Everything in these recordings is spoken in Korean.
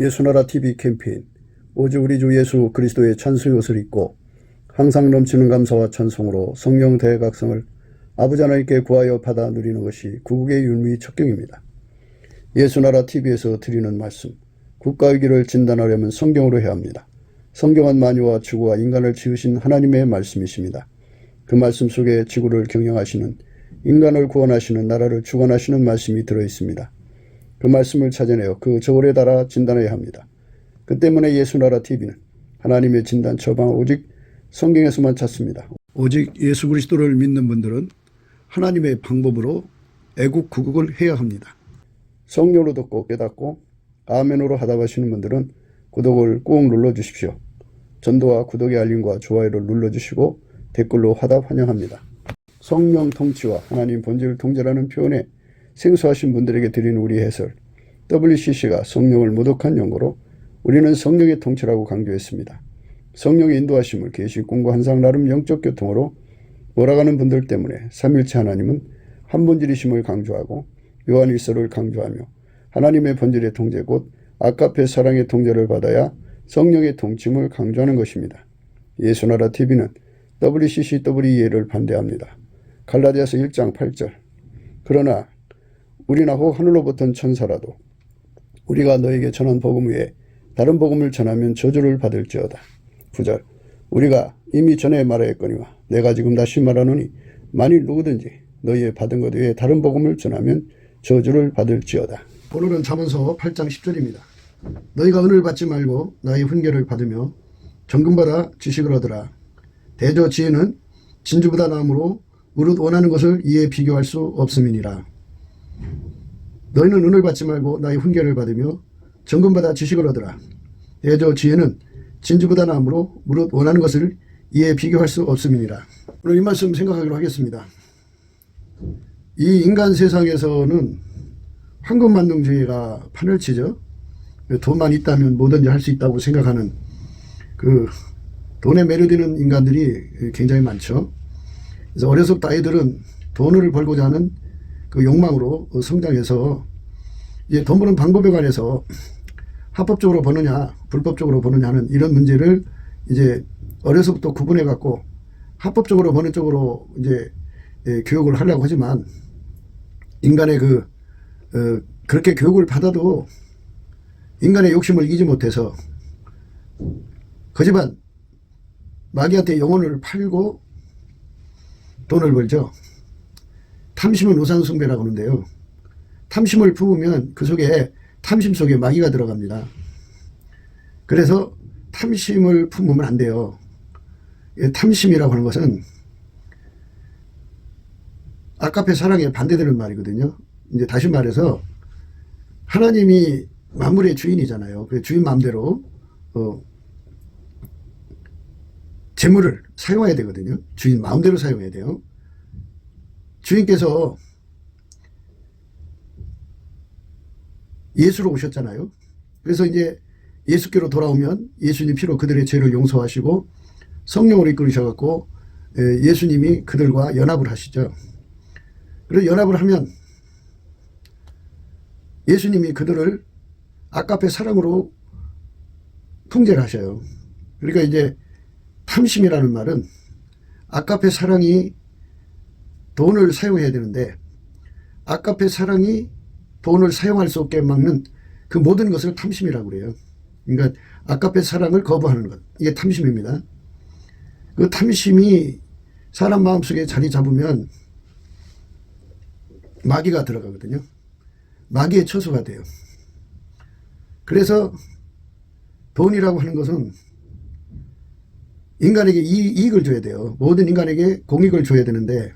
예수나라 TV 캠페인 오직 우리 주 예수 그리스도의 찬송의 옷을 입고 항상 넘치는 감사와 찬송으로 성령 대각성을 아버지 하나님께 구하여 받아 누리는 것이 구국의 율무의 척경입니다. 예수나라 TV에서 드리는 말씀, 국가의 길을 진단하려면 성경으로 해야 합니다. 성경은 만유와 지구와 인간을 지으신 하나님의 말씀이십니다. 그 말씀 속에 지구를 경영하시는, 인간을 구원하시는, 나라를 주관하시는 말씀이 들어있습니다. 그 말씀을 찾아내어 그 저울에 달아 진단해야 합니다. 그 때문에 예수나라 TV는 하나님의 진단 처방을 오직 성경에서만 찾습니다. 오직 예수 그리스도를 믿는 분들은 하나님의 방법으로 애국 구국을 해야 합니다. 성령으로 듣고 깨닫고 아멘으로 하답하시는 분들은 구독을 꼭 눌러주십시오. 전도와 구독의 알림과 좋아요를 눌러주시고 댓글로 화답 환영합니다. 성령 통치와 하나님 본질 통제라는 표현에 생소하신 분들에게 드리는 우리 해설, WCC가 성령을 모독한 용어로 우리는 성령의 통치라고 강조했습니다. 성령의 인도하심을 계시 공부 한상 나름 영적 교통으로 몰아가는 분들 때문에 삼일체 하나님은 한 본질이심을 강조하고 요한일서를 강조하며 하나님의 본질의 통제 곧 아까페 사랑의 통제를 받아야 성령의 통침을 강조하는 것입니다. 예수나라 TV는 WCCWEA를 반대합니다. 갈라디아서 1장 8절 그러나 우리나 혹 하늘로부터 천사라도 우리가 너에게 전한 복음 외에 다른 복음을 전하면 저주를 받을지어다. 9절 우리가 이미 전에 말하였거니와 내가 지금 다시 말하노니 만일 누구든지 너희의 받은 것 외에 다른 복음을 전하면 저주를 받을지어다. 오늘은 잠언서 8장 10절입니다. 너희가 은을 받지 말고 나의 훈계를 받으며 정금받아 지식을 얻으라. 대저 지혜는 진주보다 나음으로 무릇 원하는 것을 이에 비교할 수 없음이니라. 너희는 은을 받지 말고 나의 훈계를 받으며 정금받아 지식을 얻으라. 대저 지혜는 진주보다 나음으로 무릇 원하는 것을 이에 비교할 수 없음이니라. 오늘 이 말씀 생각하기로 하겠습니다. 이 인간 세상에서는 황금만능주의가 판을 치죠. 돈만 있다면 뭐든지 할 수 있다고 생각하는 그 돈에 매료되는 인간들이 굉장히 많죠. 그래서 어려서부터 아이들은 돈을 벌고자 하는 그 욕망으로 성장해서 이제 돈 버는 방법에 관해서 합법적으로 버느냐 불법적으로 버느냐는 이런 문제를 이제 어려서부터 구분해 갖고 합법적으로 버는 쪽으로 이제 교육을 하려고 하지만 인간의 그렇게 교육을 받아도 인간의 욕심을 이기지 못해서 거지만 마귀한테 영혼을 팔고 돈을 벌죠. 탐심은 우상숭배라고 하는데요. 탐심을 품으면 그 속에 탐심 속에 마귀가 들어갑니다. 그래서 탐심을 품으면 안 돼요. 탐심이라고 하는 것은 아까페 사랑에 반대되는 말이거든요. 이제 다시 말해서 하나님이 만물의 주인이잖아요. 그 주인 마음대로 재물을 사용해야 되거든요. 주인 마음대로 사용해야 돼요. 주인께서 예수로 오셨잖아요. 그래서 이제 예수께로 돌아오면 예수님 피로 그들의 죄를 용서하시고 성령으로 이끌으셔갖고 예수님이 그들과 연합을 하시죠. 그래서 연합을 하면 예수님이 그들을 아까페 사랑으로 통제를 하셔요. 그러니까 이제 탐심이라는 말은 아까페 사랑이 돈을 사용해야 되는데 아까페 사랑이 돈을 사용할 수 없게 막는 그 모든 것을 탐심이라고 그래요. 그러니까 아까페 사랑을 거부하는 것, 이게 탐심입니다. 그 탐심이 사람 마음속에 자리 잡으면 마귀가 들어가거든요. 마귀의 처소가 돼요. 그래서 돈이라고 하는 것은 인간에게 이익을 줘야 돼요. 모든 인간에게 공익을 줘야 되는데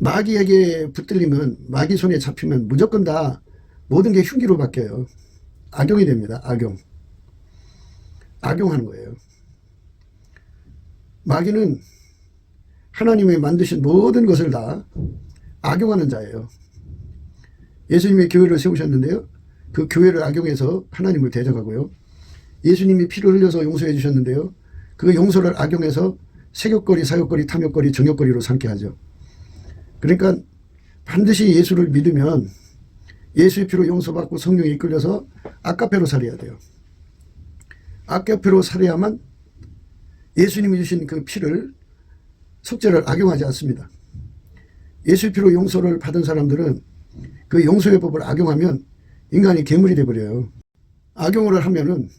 마귀에게 붙들리면 마귀 손에 잡히면 무조건 다 모든 게 흉기로 바뀌어요. 악용이 됩니다. 악용하는 거예요. 마귀는 하나님이 만드신 모든 것을 다 악용하는 자예요. 예수님이 교회를 세우셨는데요. 그 교회를 악용해서 하나님을 대적하고요. 예수님이 피를 흘려서 용서해 주셨는데요. 그 용서를 악용해서 세욕거리, 사욕거리, 탐욕거리, 정욕거리로 삼게 하죠. 그러니까 반드시 예수를 믿으면 예수의 피로 용서받고 성령에 이끌려서 아까페로 살아야 돼요. 아까페로 살아야만 예수님이 주신 그 피를 속죄를 악용하지 않습니다. 예수의 피로 용서를 받은 사람들은 그 용서의 법을 악용하면 인간이 괴물이 되어버려요. 악용을 하면은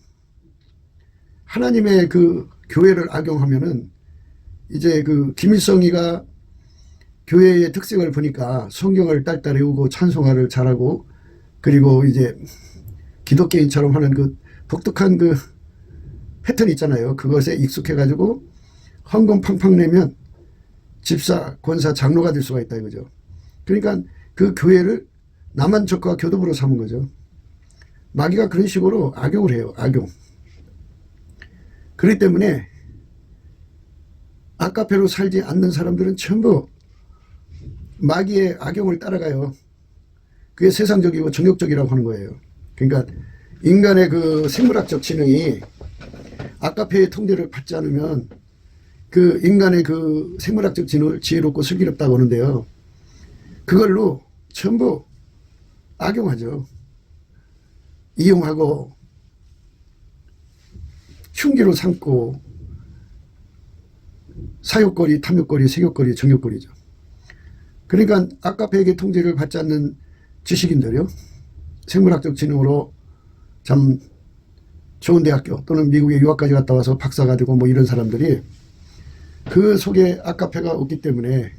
하나님의 그 교회를 악용하면은 이제 그 김일성이가 교회의 특색을 보니까 성경을 딸딸 외우고 찬송가를 잘하고 그리고 이제 기독교인처럼 하는 그 독특한 그 패턴이 있잖아요. 그것에 익숙해가지고 헌금 팡팡 내면 집사, 권사, 장로가 될 수가 있다 이거죠. 그러니까 그 교회를 남한적과 교도부로 삼은 거죠. 마귀가 그런 식으로 악용을 해요. 악용. 그렇기 때문에 아까페로 살지 않는 사람들은 전부 마귀의 악용을 따라가요. 그게 세상적이고 정욕적이라고 하는 거예요. 그러니까 인간의 그 생물학적 지능이 아까페의 통제를 받지 않으면 그 인간의 그 생물학적 지능을 지혜롭고 슬기롭다고 하는데요. 그걸로 전부 악용하죠. 이용하고 흉기로 삼고 사욕거리, 탐욕거리, 색욕거리, 정욕거리죠. 그러니까 아까페에게 통제를 받지 않는 지식인들요. 생물학적 지능으로 참 좋은 대학교 또는 미국에 유학까지 갔다 와서 박사가 되고 뭐 이런 사람들이 그 속에 아까페가 없기 때문에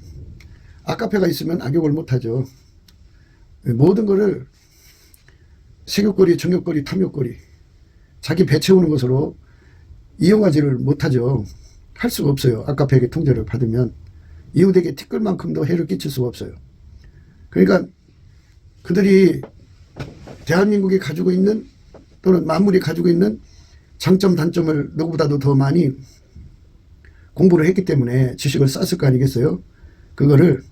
아까페가 있으면 악용을 못하죠. 모든 거를 색욕거리, 정욕거리, 탐욕거리 자기 배 채우는 것으로 이용하지를 못하죠. 할 수가 없어요. 아까페에게 통제를 받으면 이웃에게 티끌만큼도 해를 끼칠 수가 없어요. 그러니까 그들이 대한민국이 가지고 있는 또는 만물이 가지고 있는 장점 단점을 누구보다도 더 많이 공부를 했기 때문에 지식을 쌓았을 거 아니겠어요. 그거를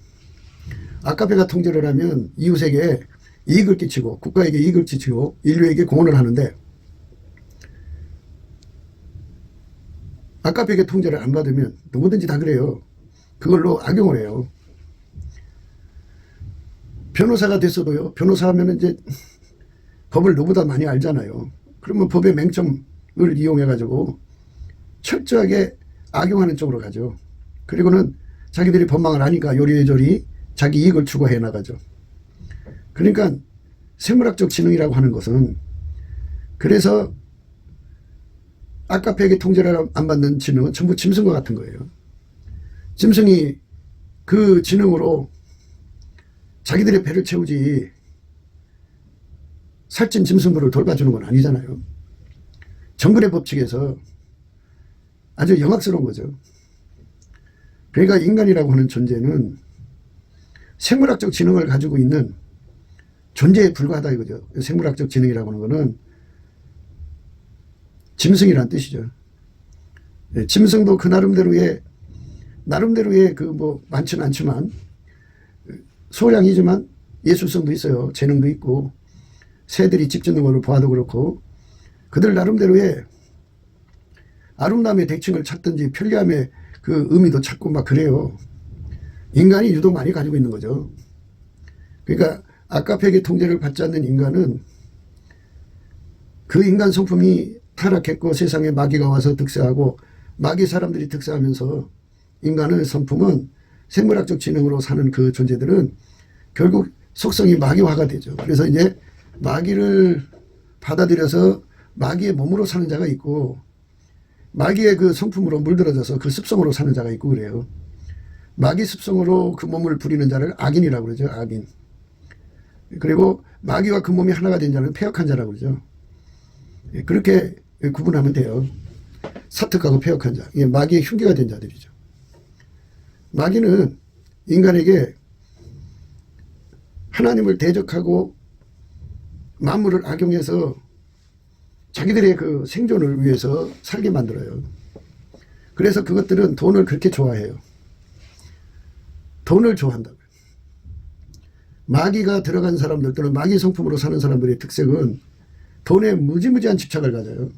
아까페가 통제를 하면 이웃에게 이익을 끼치고 국가에게 이익을 끼치고 인류에게 공헌을 하는데 아까페에게 통제를 안 받으면 누구든지 다 그래요. 그걸로 악용을 해요. 변호사가 됐어도요. 변호사 하면 이제 법을 누구보다 많이 알잖아요. 그러면 법의 맹점을 이용해가지고 철저하게 악용하는 쪽으로 가죠. 그리고는 자기들이 법망을 하니까 요리조리 자기 이익을 추구해 나가죠. 그러니까 생물학적 지능이라고 하는 것은 그래서 아까페에게 통제를 안 받는 지능은 전부 짐승과 같은 거예요. 짐승이 그 지능으로 자기들의 배를 채우지 살찐 짐승들을 돌봐주는 건 아니잖아요. 정글의 법칙에서 아주 영악스러운 거죠. 그러니까 인간이라고 하는 존재는 생물학적 지능을 가지고 있는 존재에 불과하다 이거죠. 생물학적 지능이라고 하는 거는 짐승이란 뜻이죠. 짐승도 그 나름대로의 그 뭐 많지는 않지만 소량이지만 예술성도 있어요. 재능도 있고 새들이 집 짓는 걸로 보아도 그렇고 그들 나름대로의 아름다움의 대칭을 찾든지 편리함의 그 의미도 찾고 막 그래요. 인간이 유독 많이 가지고 있는 거죠. 그러니까 아까페에게 통제를 받지 않는 인간은 그 인간 성품이 타락했고 세상에 마귀가 와서 득세하고 마귀 사람들이 득세하면서 인간의 성품은 생물학적 지능으로 사는 그 존재들은 결국 속성이 마귀화가 되죠. 그래서 이제 마귀를 받아들여서 마귀의 몸으로 사는 자가 있고 마귀의 그 성품으로 물들어져서 그 습성으로 사는 자가 있고 그래요. 마귀 습성으로 그 몸을 부리는 자를 악인이라고 그러죠. 악인. 그리고 마귀와 그 몸이 하나가 된 자는 패역한 자라고 그러죠. 그렇게 구분하면 돼요. 사특하고 패역한 자. 이게 마귀의 흉기가 된 자들이죠. 마귀는 인간에게 하나님을 대적하고 만물을 악용해서 자기들의 그 생존을 위해서 살게 만들어요. 그래서 그것들은 돈을 그렇게 좋아해요. 돈을 좋아한다고요. 마귀가 들어간 사람들 또는 마귀 성품으로 사는 사람들의 특색은 돈에 무지무지한 집착을 가져요.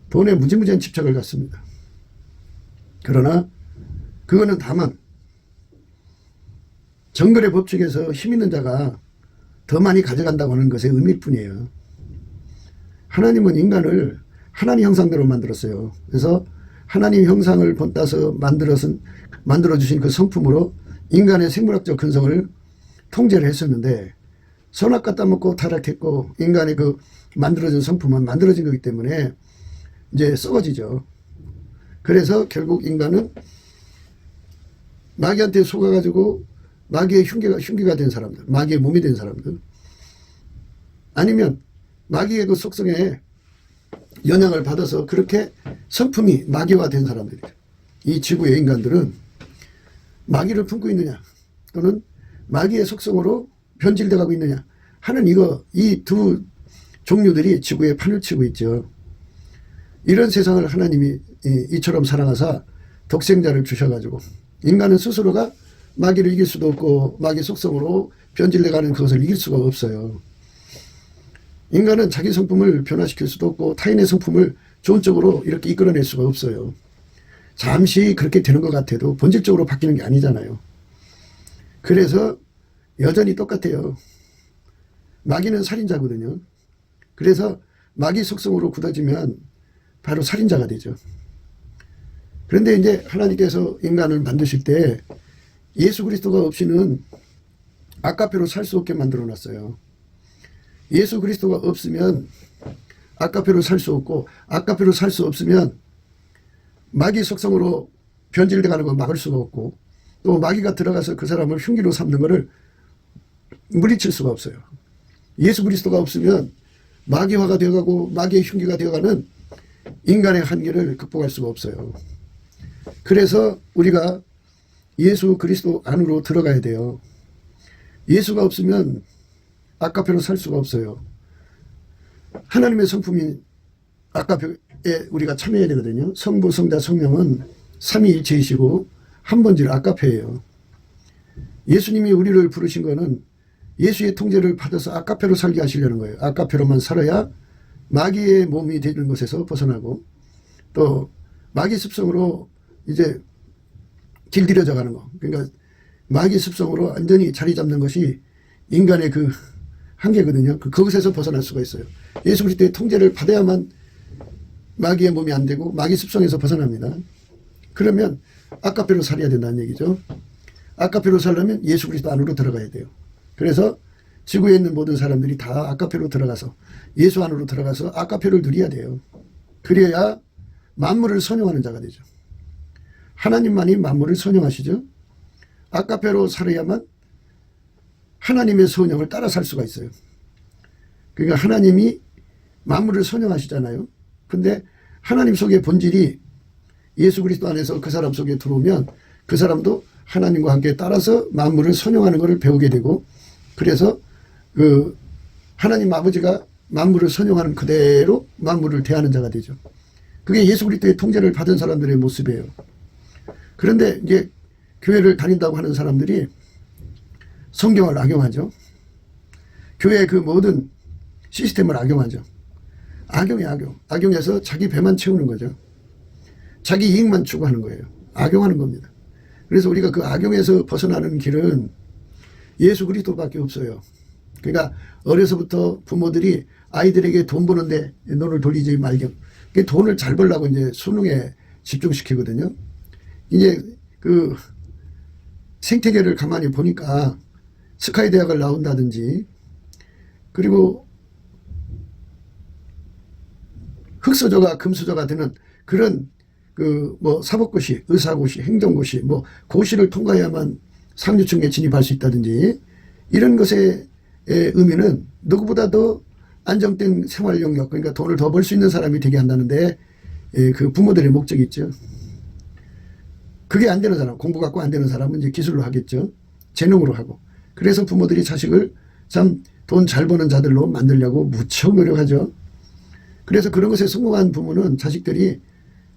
돈에 무지무지한 집착을 갖습니다. 그러나 그거는 다만 정글의 법칙에서 힘 있는 자가 더 많이 가져간다고 하는 것의 의미일 뿐이에요. 하나님은 인간을 하나님 형상대로 만들었어요. 그래서 하나님 형상을 본따서 만들어주신 그 성품으로 인간의 생물학적 근성을 통제를 했었는데, 선악 따먹고 타락했고 인간의 그 만들어진 성품은 만들어진 거기 때문에 이제 썩어지죠. 그래서 결국 인간은 마귀한테 속아가지고 마귀의 흉기가 된 사람들, 마귀의 몸이 된 사람들, 아니면 마귀의 그 속성에 영향을 받아서 그렇게 성품이 마귀화 된 사람들이죠. 이 지구의 인간들은 마귀를 품고 있느냐 또는 마귀의 속성으로 변질돼 가고 있느냐 하는 이 두 종류들이 지구에 판을 치고 있죠. 이런 세상을 하나님이 이처럼 사랑하사 독생자를 주셔가지고 인간은 스스로가 마귀를 이길 수도 없고 마귀 속성으로 변질돼가는 그것을 이길 수가 없어요. 인간은 자기 성품을 변화시킬 수도 없고 타인의 성품을 좋은 쪽으로 이렇게 이끌어낼 수가 없어요. 잠시 그렇게 되는 것 같아도 본질적으로 바뀌는 게 아니잖아요. 그래서 여전히 똑같아요. 마귀는 살인자거든요. 그래서 마귀 속성으로 굳어지면 바로 살인자가 되죠. 그런데 이제 하나님께서 인간을 만드실 때 예수 그리스도가 없이는 아까페로 살 수 없게 만들어 놨어요. 예수 그리스도가 없으면 아까페로 살 수 없고, 아까페로 살 수 없으면 마귀 속성으로 변질돼 가는 걸 막을 수가 없고, 또 마귀가 들어가서 그 사람을 흉기로 삼는 것을 물리칠 수가 없어요. 예수 그리스도가 없으면 마귀화가 되어가고 마귀의 흉기가 되어가는 인간의 한계를 극복할 수가 없어요. 그래서 우리가 예수 그리스도 안으로 들어가야 돼요. 예수가 없으면 아까페로 살 수가 없어요. 하나님의 성품인 아까페에 우리가 참여해야 되거든요. 성부, 성자, 성령은 삼위일체이시고 한 번질 아까페예요. 예수님이 우리를 부르신 거는 예수의 통제를 받아서 아까페로 살게 하시려는 거예요. 아까페로만 살아야 마귀의 몸이 되는 것에서 벗어나고, 또 마귀 습성으로 이제 길들여져 가는 거, 그러니까 마귀 습성으로 완전히 자리 잡는 것이 인간의 그 한계거든요. 그것에서 벗어날 수가 있어요. 예수 그리스도의 통제를 받아야만 마귀의 몸이 안 되고 마귀 습성에서 벗어납니다. 그러면 아까페로 살아야 된다는 얘기죠. 아까페로 살려면 예수 그리스도 안으로 들어가야 돼요. 그래서 지구에 있는 모든 사람들이 다 아까페로 들어가서 예수 안으로 들어가서 아까페를 누려야 돼요. 그래야 만물을 선용하는 자가 되죠. 하나님만이 만물을 선용하시죠. 아까페로 살아야만 하나님의 선용을 따라 살 수가 있어요. 그러니까 하나님이 만물을 선용하시잖아요. 근데 하나님 속의 본질이 예수 그리스도 안에서 그 사람 속에 들어오면 그 사람도 하나님과 함께 따라서 만물을 선용하는 것을 배우게 되고, 그래서 그 하나님 아버지가 만물을 선용하는 그대로 만물을 대하는 자가 되죠. 그게 예수 그리스도의 통제를 받은 사람들의 모습이에요. 그런데 이제 교회를 다닌다고 하는 사람들이 성경을 악용하죠. 교회의 그 모든 시스템을 악용하죠. 악용해서 자기 배만 채우는 거죠. 자기 이익만 추구하는 거예요. 악용하는 겁니다. 그래서 우리가 그 악용에서 벗어나는 길은 예수 그리스도밖에 없어요. 그러니까 어려서부터 부모들이 아이들에게 돈 버는데 눈을 돌리지 말게, 돈을 잘 벌려고 이제 수능에 집중시키거든요. 이제 그 생태계를 가만히 보니까 스카이 대학을 나온다든지, 그리고 흑수저가 금수저가 되는 그런 그 뭐 사법고시, 의사고시, 행정고시, 뭐 고시를 통과해야만 상류층에 진입할 수 있다든지, 이런 것의 의미는 누구보다 더 안정된 생활 영역, 그러니까 돈을 더 벌 수 있는 사람이 되게 한다는데, 그 부모들의 목적이 있죠. 그게 안 되는 사람, 공부 갖고 안 되는 사람은 이제 기술로 하겠죠. 재능으로 하고. 그래서 부모들이 자식을 참 돈 잘 버는 자들로 만들려고 무척 노력하죠. 그래서 그런 것에 성공한 부모는 자식들이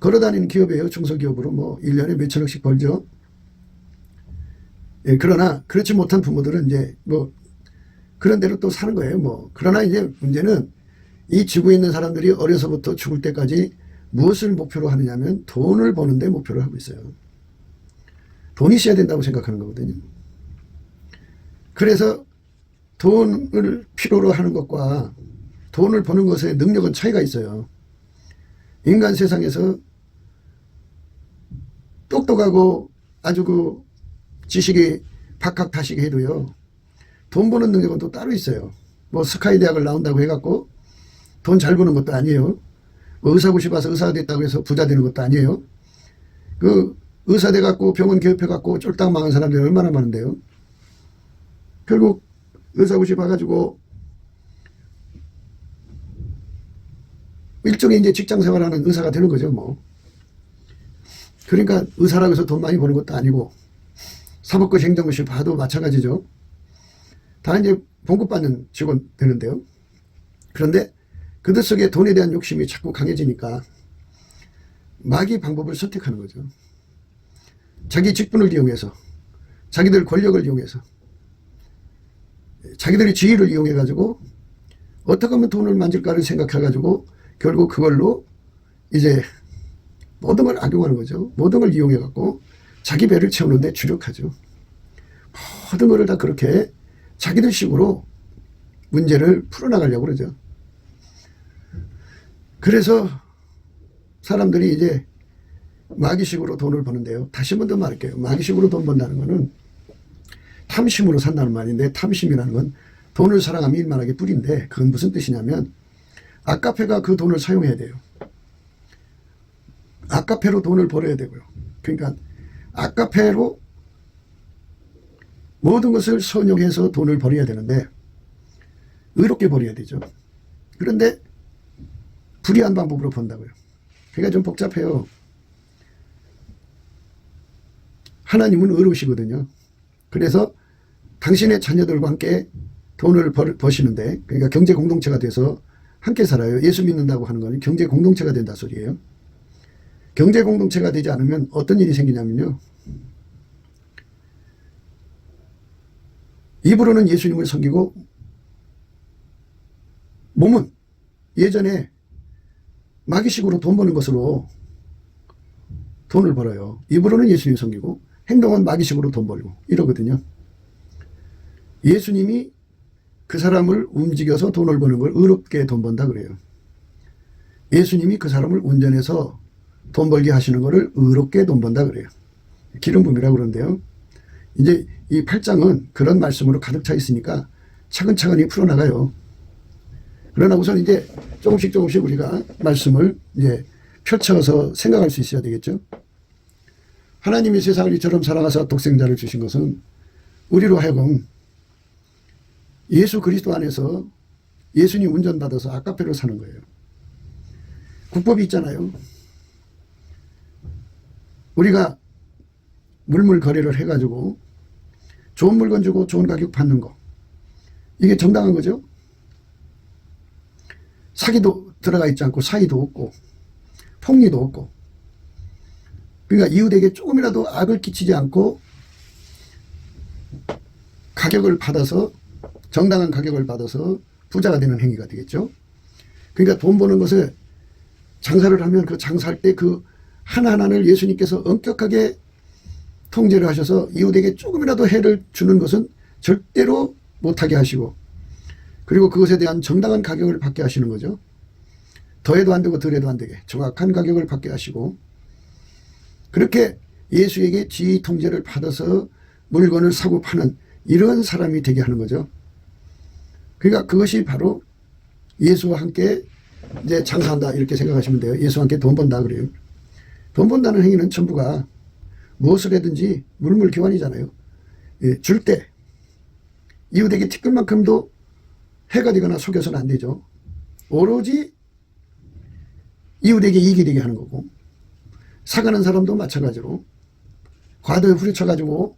걸어다니는 기업이에요. 중소기업으로 뭐 1년에 몇천억씩 벌죠. 그러나 그렇지 못한 부모들은 이제 뭐 그런 대로 또 사는 거예요. 뭐 그러나 이제 문제는 이 지구에 있는 사람들이 어려서부터 죽을 때까지 무엇을 목표로 하느냐면 돈을 버는 데 목표를 하고 있어요. 돈이 있어야 된다고 생각하는 거거든요. 그래서 돈을 필요로 하는 것과 돈을 버는 것의 능력은 차이가 있어요. 인간 세상에서 똑똑하고 아주 그 지식이 박학다식 해도요, 돈 버는 능력은 또 따로 있어요. 뭐 스카이 대학을 나온다고 해갖고 돈 잘 버는 것도 아니에요. 뭐 의사고시 봐서 의사가 됐다고 해서 부자 되는 것도 아니에요. 그 의사 돼갖고 병원 개업해갖고 쫄딱 망한 사람들이 얼마나 많은데요. 결국 의사고시 봐가지고 일종의 이제 직장 생활하는 의사가 되는 거죠, 뭐. 그러니까 의사라고 해서 돈 많이 버는 것도 아니고, 사법고시 행정고시 봐도 마찬가지죠. 다 이제 봉급받는 직원 되는데요. 그런데 그들 속에 돈에 대한 욕심이 자꾸 강해지니까 마귀 방법을 선택하는 거죠. 자기 직분을 이용해서, 자기들 권력을 이용해서, 자기들의 지위를 이용해가지고 어떻게 하면 돈을 만질까를 생각해가지고 결국 그걸로 이제 모든 걸 악용하는 거죠. 모든 걸 이용해갖고 자기 배를 채우는데 주력하죠. 모든 것을 다 그렇게 자기들 식으로 문제를 풀어나가려고 그러죠. 그래서 사람들이 이제 마귀식으로 돈을 버는데요. 다시 한 번 더 말할게요. 마귀식으로 돈 번다는 거는 탐심으로 산다는 말인데, 탐심이라는 건 돈을 사랑하면 일만하게 뿌린데, 그건 무슨 뜻이냐면 아카페가 그 돈을 사용해야 돼요. 아카페로 돈을 벌어야 되고요. 그러니까 아카페로 모든 것을 선용해서 돈을 벌어야 되는데 의롭게 벌어야 되죠. 그런데 불의한 방법으로 번다고요. 그러니까 좀 복잡해요. 하나님은 의로우시거든요. 그래서 당신의 자녀들과 함께 돈을 버시는데, 그러니까 경제 공동체가 돼서 함께 살아요. 예수 믿는다고 하는 건 경제 공동체가 된다 소리예요. 경제 공동체가 되지 않으면 어떤 일이 생기냐면요, 입으로는 예수님을 섬기고 몸은 예전에 마귀식으로 돈 버는 것으로 돈을 벌어요. 입으로는 예수님 섬기고 행동은 마귀식으로 돈 벌고 이러거든요. 예수님이 그 사람을 움직여서 돈을 버는 걸 의롭게 돈 번다 그래요. 예수님이 그 사람을 운전해서 돈 벌게 하시는 거를 의롭게 돈 번다 그래요. 기름 부음이라고 그러는데요. 이제 이 8장은 그런 말씀으로 가득 차 있으니까 차근차근히 풀어나가요. 그러나 우선 이제 조금씩 우리가 말씀을 이제 펼쳐서 생각할 수 있어야 되겠죠. 하나님이 세상을 이처럼 사랑하사 독생자를 주신 것은 우리로 하여금 예수 그리스도 안에서 예수님 운전받아서 아카페로 사는 거예요. 국법이 있잖아요. 우리가 물물 거래를 해가지고 좋은 물건 주고 좋은 가격 받는 거, 이게 정당한 거죠. 사기도 들어가 있지 않고 사기도 없고 폭리도 없고, 그러니까 이웃에게 조금이라도 악을 끼치지 않고 가격을 받아서, 정당한 가격을 받아서 부자가 되는 행위가 되겠죠. 그러니까 돈 버는 것을 장사를 하면 그 장사할 때 그 하나하나를 예수님께서 엄격하게 통제를 하셔서 이웃에게 조금이라도 해를 주는 것은 절대로 못하게 하시고, 그리고 그것에 대한 정당한 가격을 받게 하시는 거죠. 더해도 안 되고 덜해도 안 되게 정확한 가격을 받게 하시고, 그렇게 예수에게 지휘 통제를 받아서 물건을 사고 파는 이런 사람이 되게 하는 거죠. 그러니까 그것이 바로 예수와 함께 이제 장사한다 이렇게 생각하시면 돼요. 예수와 함께 돈 번다 그래요. 돈 번다는 행위는 전부가 무엇을 해든지 물물교환이잖아요. 예, 줄 때 이웃에게 티끌만큼도 해가 되거나 속여서는 안 되죠. 오로지 이웃에게 이익이 되게 하는 거고, 사가는 사람도 마찬가지로 과도에 후려쳐가지고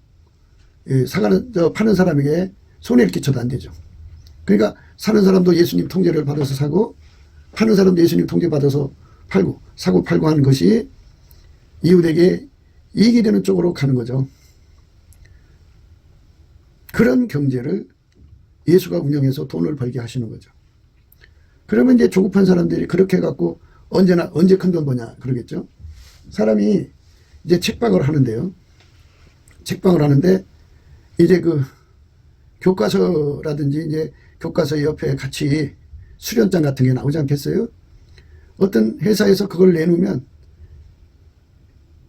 파는 사람에게 손해를 끼쳐도 안 되죠. 그러니까 사는 사람도 예수님 통제를 받아서 사고, 파는 사람도 예수님 통제 받아서 팔고, 사고 팔고 하는 것이 이웃에게 이익이 되는 쪽으로 가는 거죠. 그런 경제를 예수가 운영해서 돈을 벌게 하시는 거죠. 그러면 이제 조급한 사람들이 그렇게 해갖고 언제 큰 돈 버냐 그러겠죠. 사람이 이제 책방을 하는데요. 책방을 하는데 이제 그 교과서라든지 이제 교과서 옆에 같이 수련장 같은 게 나오지 않겠어요? 어떤 회사에서 그걸 내놓으면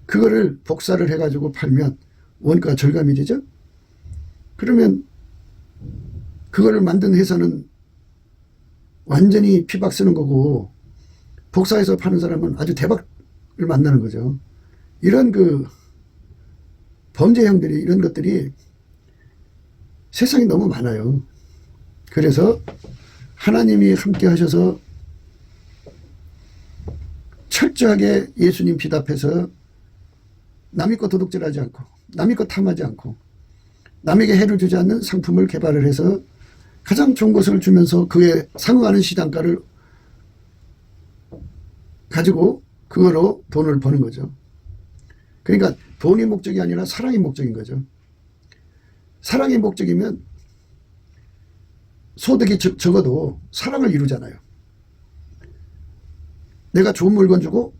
그거를 복사를 해가지고 팔면 원가 절감이 되죠? 그러면 그거를 만든 회사는 완전히 피박 쓰는 거고 복사해서 파는 사람은 아주 대박을 만나는 거죠. 이런 그 범죄형들이 이런 것들이 세상에 너무 많아요. 그래서 하나님이 함께 하셔서 철저하게 예수님 빛 앞에서 남의 것 도둑질하지 않고 남의 것 탐하지 않고 남에게 해를 주지 않는 상품을 개발을 해서 가장 좋은 것을 주면서 그에 상응하는 시장가를 가지고 그거로 돈을 버는 거죠. 그러니까 돈이 목적이 아니라 사랑이 목적인 거죠. 사랑이 목적이면 소득이 적어도 사랑을 이루잖아요. 내가 좋은 물건 주고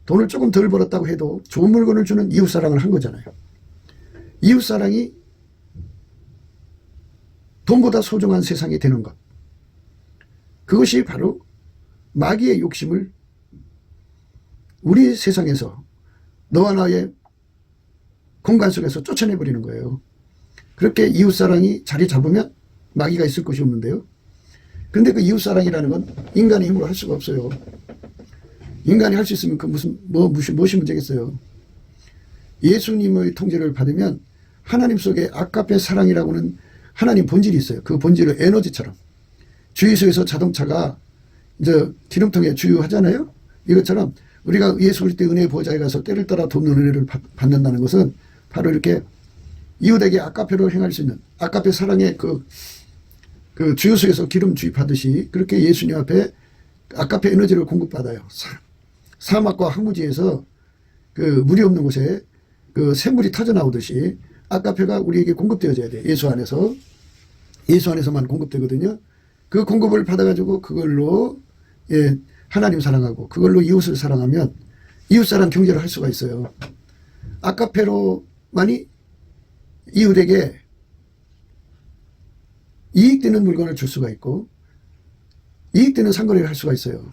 돈을 조금 덜 벌었다고 해도 좋은 물건을 주는 이웃사랑을 한 거잖아요. 이웃사랑이 돈보다 소중한 세상이 되는 것. 그것이 바로 마귀의 욕심을 우리 세상에서 너와 나의 공간 속에서 쫓아내버리는 거예요. 그렇게 이웃사랑이 자리 잡으면 마귀가 있을 것이 없는데요. 그런데 그 이웃사랑이라는 건 인간의 힘으로 할 수가 없어요. 인간이 할 수 있으면 그 무엇이 문제겠어요. 예수님의 통제를 받으면 하나님 속에 아까페 사랑이라고는 하나님 본질이 있어요. 그 본질을 에너지처럼. 주유소에서 자동차가 이제 기름통에 주유하잖아요. 이것처럼 우리가 예수 그리스도의 은혜의 보좌에 가서 때를 따라 돕는 은혜를 받는다는 것은 바로 이렇게 이웃에게 아까페로 행할 수 있는 아까페 사랑의 그 주유소에서 기름 주입하듯이 그렇게 예수님 앞에 아까페 에너지를 공급받아요. 사막과 황무지에서 그 물이 없는 곳에 그 샘물이 터져 나오듯이 아까페가 우리에게 공급되어져야 돼요. 예수 안에서. 예수 안에서만 공급되거든요. 그 공급을 받아가지고 그걸로 하나님 사랑하고 그걸로 이웃을 사랑하면 이웃사랑 경제를 할 수가 있어요. 아까페로만이 이웃에게 이익되는 물건을 줄 수가 있고 이익되는 상거래를 할 수가 있어요.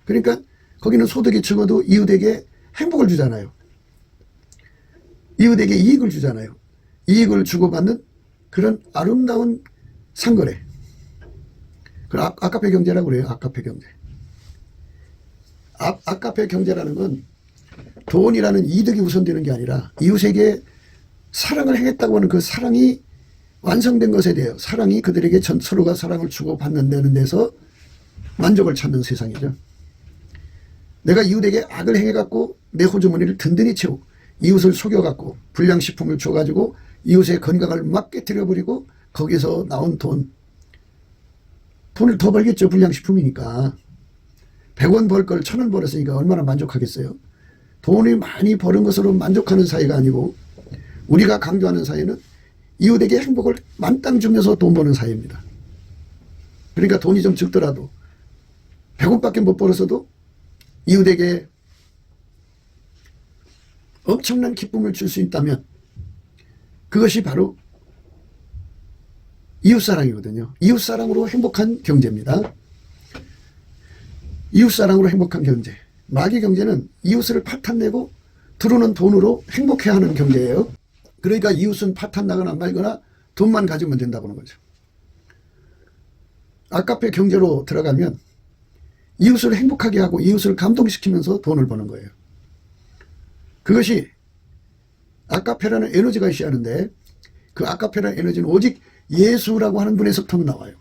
그러니까 거기는 소득이 적어도 이웃에게 행복을 주잖아요. 이웃에게 이익을 주잖아요. 이익을 주고받는 그런 아름다운 상거래. 그걸 아까페 경제라고 그래요. 아까페 경제. 아까페 경제라는 건 돈이라는 이득이 우선되는 게 아니라 이웃에게 사랑을 행했다고 하는 그 사랑이 완성된 것에 대해 사랑이 그들에게 서로가 사랑을 주고받는다는 데서 만족을 찾는 세상이죠. 내가 이웃에게 악을 행해갖고 내 호주머니를 든든히 채우고 이웃을 속여갖고 불량식품을 줘가지고 이웃의 건강을 막 깨뜨려버리고 거기서 나온 돈을 더 벌겠죠. 불량식품이니까. 100원 벌 걸 1000원 벌었으니까 얼마나 만족하겠어요. 돈이 많이 버는 것으로 만족하는 사회가 아니고 우리가 강조하는 사회는 이웃에게 행복을 만땅 주면서 돈 버는 사회입니다. 그러니까 돈이 좀 적더라도 100원밖에 못 벌었어도 이웃에게 엄청난 기쁨을 줄 수 있다면 그것이 바로 이웃사랑이거든요. 이웃사랑으로 행복한 경제입니다. 이웃사랑으로 행복한 경제. 마귀 경제는 이웃을 파탄내고 들어오는 돈으로 행복해하는 경제예요. 그러니까 이웃은 파탄나거나 말거나 돈만 가지면 된다고 하는 거죠. 아까페 경제로 들어가면 이웃을 행복하게 하고 이웃을 감동시키면서 돈을 버는 거예요. 그것이 아까페라는 에너지가 있어야 하는데 그 아까페라는 에너지는 오직 예수라고 하는 분에서부터 나와요.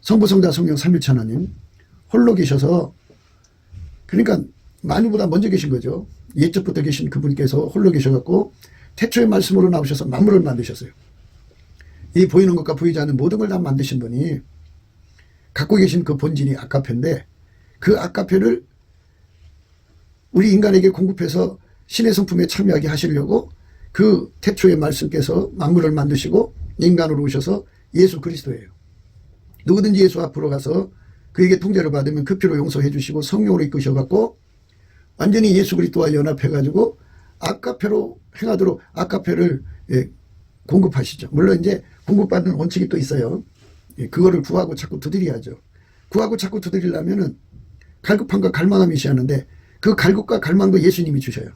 성부, 성자, 성령 삼위일체 하나님 홀로 계셔서 그러니까 만유보다 먼저 계신 거죠. 옛적부터 계신 그분께서 홀로 계셔갖고 태초의 말씀으로 나오셔서 만물을 만드셨어요. 이 보이는 것과 보이지 않는 모든 걸 다 만드신 분이 갖고 계신 그 본질이 아까페인데 그 아까페를 우리 인간에게 공급해서 신의 성품에 참여하게 하시려고 그 태초의 말씀께서 만물을 만드시고 인간으로 오셔서 예수 그리스도예요. 누구든지 예수 앞으로 가서 그에게 통제를 받으면 그 피로 용서해 주시고 성령으로 이끄셔갖고 완전히 예수 그리스도와 연합해가지고 아까페로 행하도록 아까페를 공급하시죠. 물론 이제 공급받는 원칙이 또 있어요. 예, 그거를 구하고 자꾸 두드려야죠. 구하고 자꾸 두드리려면은 갈급함과 갈망함이 있어야 하는데 그 갈급과 갈망도 예수님이 주셔요.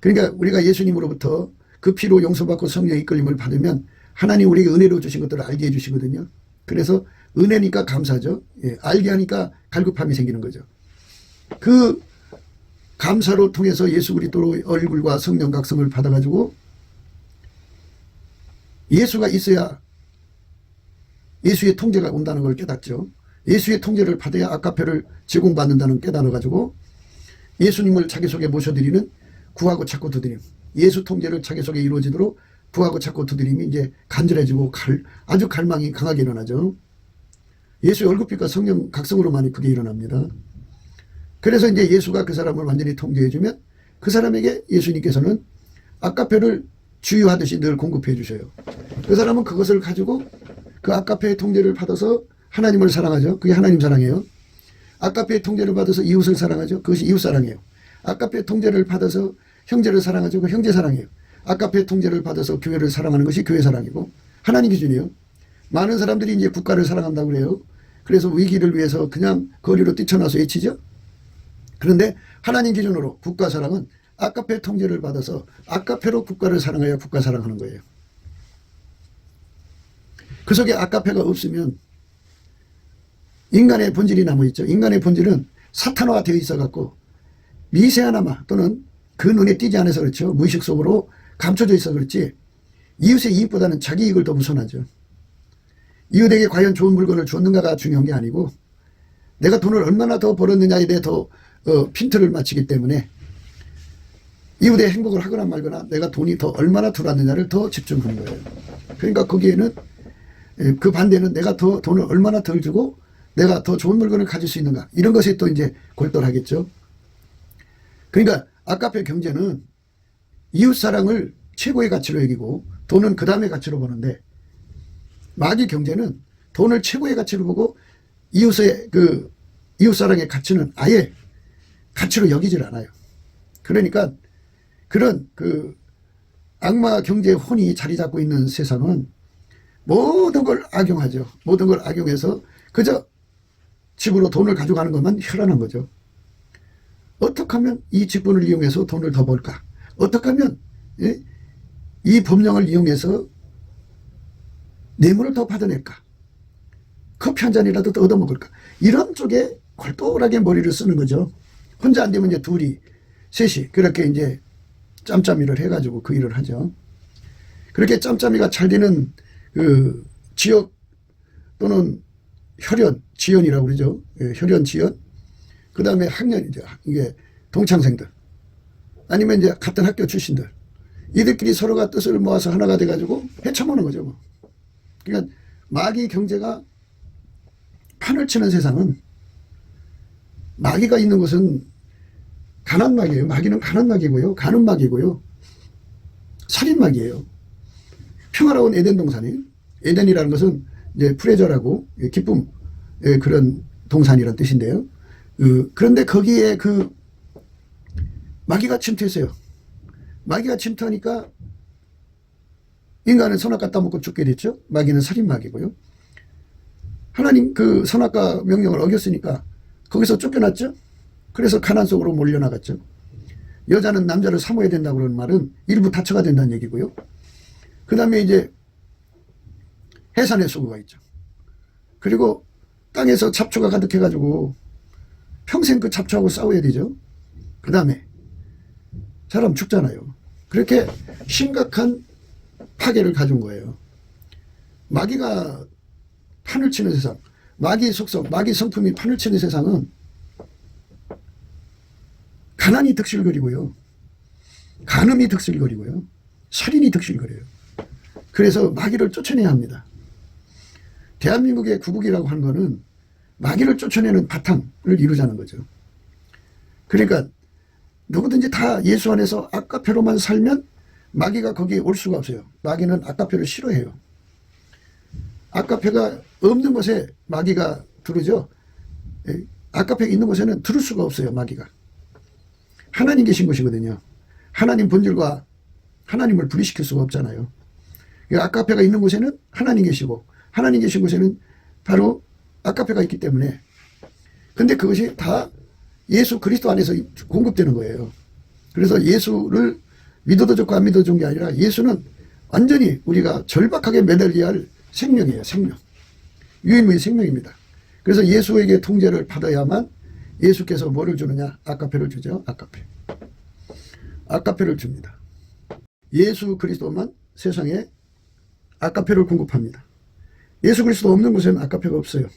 그러니까 우리가 예수님으로부터 그 피로 용서받고 성령의 이끌림을 받으면 하나님 우리에게 은혜로 주신 것들을 알게 해주시거든요. 그래서 은혜니까 감사죠. 예, 알게 하니까 갈급함이 생기는 거죠. 그 감사로 통해서 예수 그리스도의 얼굴과 성령 각성을 받아가지고 예수가 있어야 예수의 통제가 온다는 걸 깨닫죠. 예수의 통제를 받아야 아까페를 제공받는다는 깨달아가지고 예수님을 자기 속에 모셔드리는 구하고 찾고 두드림, 예수 통제를 자기 속에 이루어지도록 구하고 찾고 두드림이 이제 간절해지고 아주 갈망이 강하게 일어나죠. 예수의 얼굴빛과 성령 각성으로만이 그게 일어납니다. 그래서 이제 예수가 그 사람을 완전히 통제해주면 그 사람에게 예수님께서는 아까페를 주유하듯이 늘 공급해 주셔요. 그 사람은 그것을 가지고 그 아까페의 통제를 받아서 하나님을 사랑하죠. 그게 하나님 사랑이에요. 아까페의 통제를 받아서 이웃을 사랑하죠. 그것이 이웃 사랑이에요. 아까페의 통제를 받아서 형제를 사랑하죠. 그 형제 사랑이에요. 아까페의 통제를 받아서 교회를 사랑하는 것이 교회 사랑이고 하나님 기준이에요. 많은 사람들이 이제 국가를 사랑한다고 그래요. 그래서 위기를 위해서 그냥 거리로 뛰쳐나서 외치죠. 그런데 하나님 기준으로 국가 사랑은 아까페 통제를 받아서 아까페로 국가를 사랑해야 국가 사랑하는 거예요. 그 속에 아까페가 없으면 인간의 본질이 남아있죠. 인간의 본질은 사탄화 되어 있어갖고 미세하나마 또는 그 눈에 띄지 않아서 그렇죠. 무의식 속으로 감춰져 있어 그렇지 이웃의 이익보다는 자기 이익을 더 우선하죠. 이웃에게 과연 좋은 물건을 줬는가가 중요한 게 아니고 내가 돈을 얼마나 더 벌었느냐에 대해 더 핀트를 맞추기 때문에 이웃의 행복을 하거나 말거나 내가 돈이 더 얼마나 들어왔느냐를 더 집중하는 거예요. 그러니까 거기에는 그 반대는 내가 더 돈을 얼마나 덜 주고 내가 더 좋은 물건을 가질 수 있는가 이런 것이 또 이제 골똘하겠죠. 그러니까 아까페 경제는 이웃사랑을 최고의 가치로 여기고 돈은 그 다음의 가치로 보는데 마귀 경제는 돈을 최고의 가치로 보고 이웃의 그 이웃사랑의 가치는 아예 가치로 여기질 않아요. 그러니까 그런 그 악마 경제의 혼이 자리 잡고 있는 세상은 모든 걸 악용하죠. 모든 걸 악용해서 그저 집으로 돈을 가져가는 것만 혈안한 거죠. 어떻게 하면 이 직분을 이용해서 돈을 더 벌까? 어떻게 하면 이 법령을 이용해서 뇌물을 더 받아낼까? 커피 한 잔이라도 더 얻어먹을까? 이런 쪽에 골똘하게 머리를 쓰는 거죠. 혼자 안 되면 이제 둘이, 셋이 그렇게 이제 짬짬이를 해가지고 그 일을 하죠. 그렇게 짬짬이가 잘 되는 그 지역 또는 혈연, 지연이라고 그러죠. 혈연, 지연. 그 다음에 학년이죠. 이게 동창생들. 아니면 이제 같은 학교 출신들. 이들끼리 서로가 뜻을 모아서 하나가 돼가지고 헤쳐보는 거죠. 뭐. 그러니까 마귀 경제가 판을 치는 세상은 마귀가 있는 곳은 가난마귀예요. 마귀는 가난마귀고요. 가늠마귀고요. 살인마귀예요. 평화로운 에덴 동산이에요. 에덴이라는 것은 이제 프레저라고 기쁨 그런 동산이라는 뜻인데요. 그런데 거기에 그 마귀가 침투했어요. 마귀가 침투하니까 인간은 선악과 따먹고 죽게 됐죠. 마귀는 살인마귀고요. 하나님 그 선악과 명령을 어겼으니까 거기서 쫓겨났죠. 그래서 가난 속으로 몰려나갔죠. 여자는 남자를 사모해야 된다고 그러는 말은 일부 다처가 된다는 얘기고요. 그 다음에 이제 해산의 소구가 있죠. 그리고 땅에서 잡초가 가득해가지고 평생 그 잡초하고 싸워야 되죠. 그 다음에 사람 죽잖아요. 그렇게 심각한 파괴를 가져온 거예요. 마귀가 판을 치는 세상, 마귀의 속성, 마귀 성품이 판을 치는 세상은 가난이 득실거리고요. 간음이 득실거리고요. 살인이 득실거려요. 그래서 마귀를 쫓아내야 합니다. 대한민국의 구국이라고 하는 거는 마귀를 쫓아내는 바탕을 이루자는 거죠. 그러니까 누구든지 다 예수 안에서 아까페로만 살면 마귀가 거기에 올 수가 없어요. 마귀는 아까페를 싫어해요. 아까페가 없는 곳에 마귀가 들어오죠. 아까페가 있는 곳에는 들을 수가 없어요. 마귀가. 하나님 계신 곳이거든요. 하나님 본질과 하나님을 분리시킬 수가 없잖아요. 아카페가 있는 곳에는 하나님 계시고 하나님 계신 곳에는 바로 아카페가 있기 때문에, 근데 그것이 다 예수 그리스도 안에서 공급되는 거예요. 그래서 예수를 믿어도 좋고 안 믿어도 좋은 게 아니라 예수는 완전히 우리가 절박하게 매달려야 할 생명이에요. 생명. 유일무이 생명입니다. 그래서 예수에게 통제를 받아야만 예수께서 뭐를 주느냐? 아카페를 주죠. 아카페. 아카페를 줍니다. 예수 그리스도만 세상에 아카페를 공급합니다. 예수 그리스도 없는 곳에는 아카페가 없어요.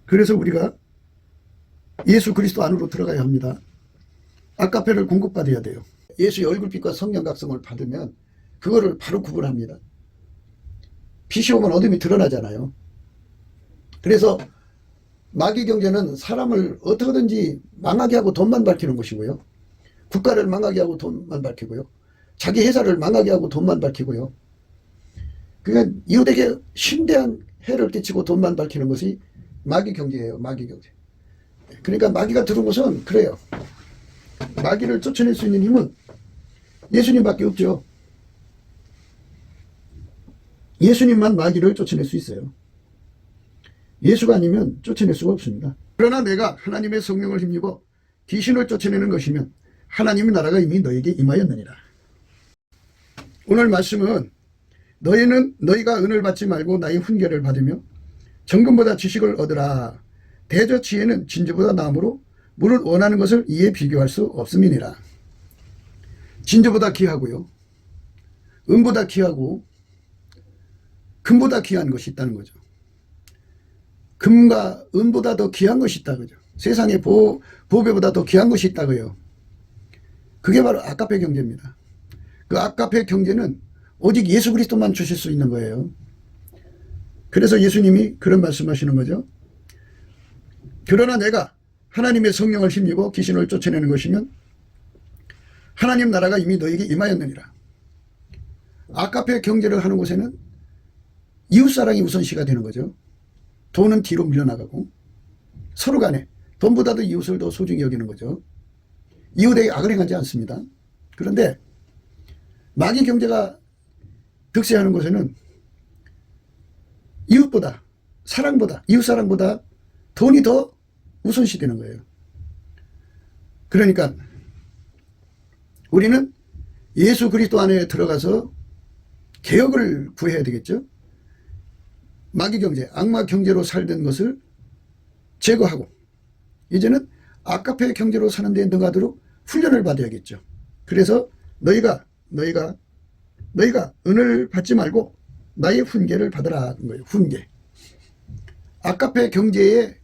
그래서 우리가 예수 그리스도 안으로 들어가야 합니다. 아카페를 공급받아야 돼요. 예수의 얼굴빛과 성령 각성을 받으면 그거를 바로 구분합니다. 빛이 오면 어둠이 드러나잖아요. 그래서 마귀 경제는 사람을 어떻게든지 망하게 하고 돈만 밝히는 것이고요. 국가를 망하게 하고 돈만 밝히고요. 자기 회사를 망하게 하고 돈만 밝히고요. 그러니까 이웃에게 심대한 해를 끼치고 돈만 밝히는 것이 마귀 경제예요. 마귀 경제. 그러니까 마귀가 들은 것은 그래요. 마귀를 쫓아낼 수 있는 힘은 예수님밖에 없죠. 예수님만 마귀를 쫓아낼 수 있어요. 예수가 아니면 쫓아낼 수가 없습니다. 그러나 내가 하나님의 성령을 힘입어 귀신을 쫓아내는 것이면 하나님의 나라가 이미 너에게 임하였느니라. 오늘 말씀은 너희는 너희가 은을 받지 말고 나의 훈계를 받으며 정금보다 지식을 얻으라. 대저 지혜는 진주보다 나음으로 물을 원하는 것을 이에 비교할 수 없음이니라. 진주보다 귀하고요. 은보다 귀하고 금보다 귀한 것이 있다는 거죠. 금과 은보다 더 귀한 것이 있다 그죠. 세상에 보배보다 더 귀한 것이 있다고요. 그게 바로 아카페 경제입니다. 그 아카페 경제는 오직 예수 그리스도만 주실 수 있는 거예요. 그래서 예수님이 그런 말씀하시는 거죠. 그러나 내가 하나님의 성령을 힘입어 귀신을 쫓아내는 것이면 하나님 나라가 이미 너에게 임하였느니라. 아카페 경제를 하는 곳에는 이웃사랑이 우선시가 되는 거죠. 돈은 뒤로 밀려나가고 서로 간에 돈보다도 이웃을 더 소중히 여기는 거죠. 이웃에게 악을 행하지 않습니다. 그런데 마귀 경제가 득세하는 곳에는 이웃보다 사랑보다 이웃사랑보다 돈이 더 우선시 되는 거예요. 그러니까 우리는 예수 그리스도 안에 들어가서 개혁을 구해야 되겠죠. 마귀 경제, 악마 경제로 살던 것을 제거하고 이제는 아카페 경제로 사는 데 능하도록 훈련을 받아야겠죠. 그래서 너희가 은을 받지 말고 나의 훈계를 받으라 는 거예요. 훈계. 아카페 경제의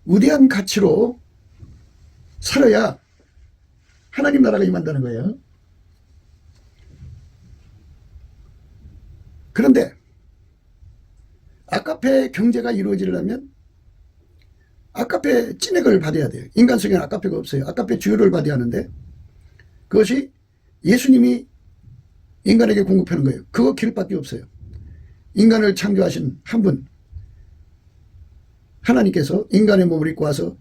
우대한 가치로 살아야 하나님 나라가 임한다는 거예요. 그런데 아카페 경제가 이루어지려면 아카페 찐액을 받아야 돼요. 인간 속에는 아카페가 없어요. 아카페 주유를 받아야 하는데 그것이 예수님이 인간에게 공급하는 거예요. 그거 길밖에 없어요. 인간을 창조하신 한 분, 하나님께서 인간의 몸을 입고 와서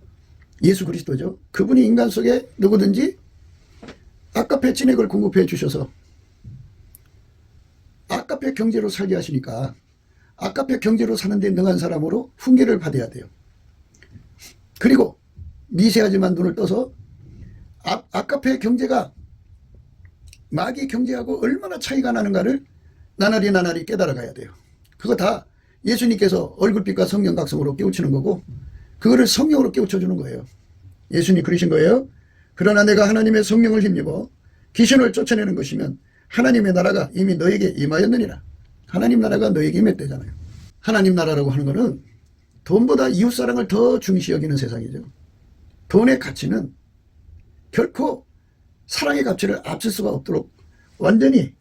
예수 그리스도죠. 그분이 인간 속에 누구든지 아카페 찐액을 공급해 주셔서 아카페 경제로 살게 하시니까 아카페 경제로 사는 데 능한 사람으로 훈계를 받아야 돼요. 그리고 미세하지만 눈을 떠서 아카페 경제가 마귀 경제하고 얼마나 차이가 나는가를 나날이 깨달아가야 돼요. 그거 다 예수님께서 얼굴빛과 성령 각성으로 깨우치는 거고 그거를 성령으로 깨우쳐주는 거예요. 예수님 그러신 거예요. 그러나 내가 하나님의 성령을 힘입어 귀신을 쫓아내는 것이면 하나님의 나라가 이미 너에게 임하였느니라. 하나님 나라가 너에게 임했대잖아요. 하나님 나라라고 하는 거는 돈보다 이웃사랑을 더 중시 여기는 세상이죠. 돈의 가치는 결코 사랑의 가치를 앞설 수가 없도록 완전히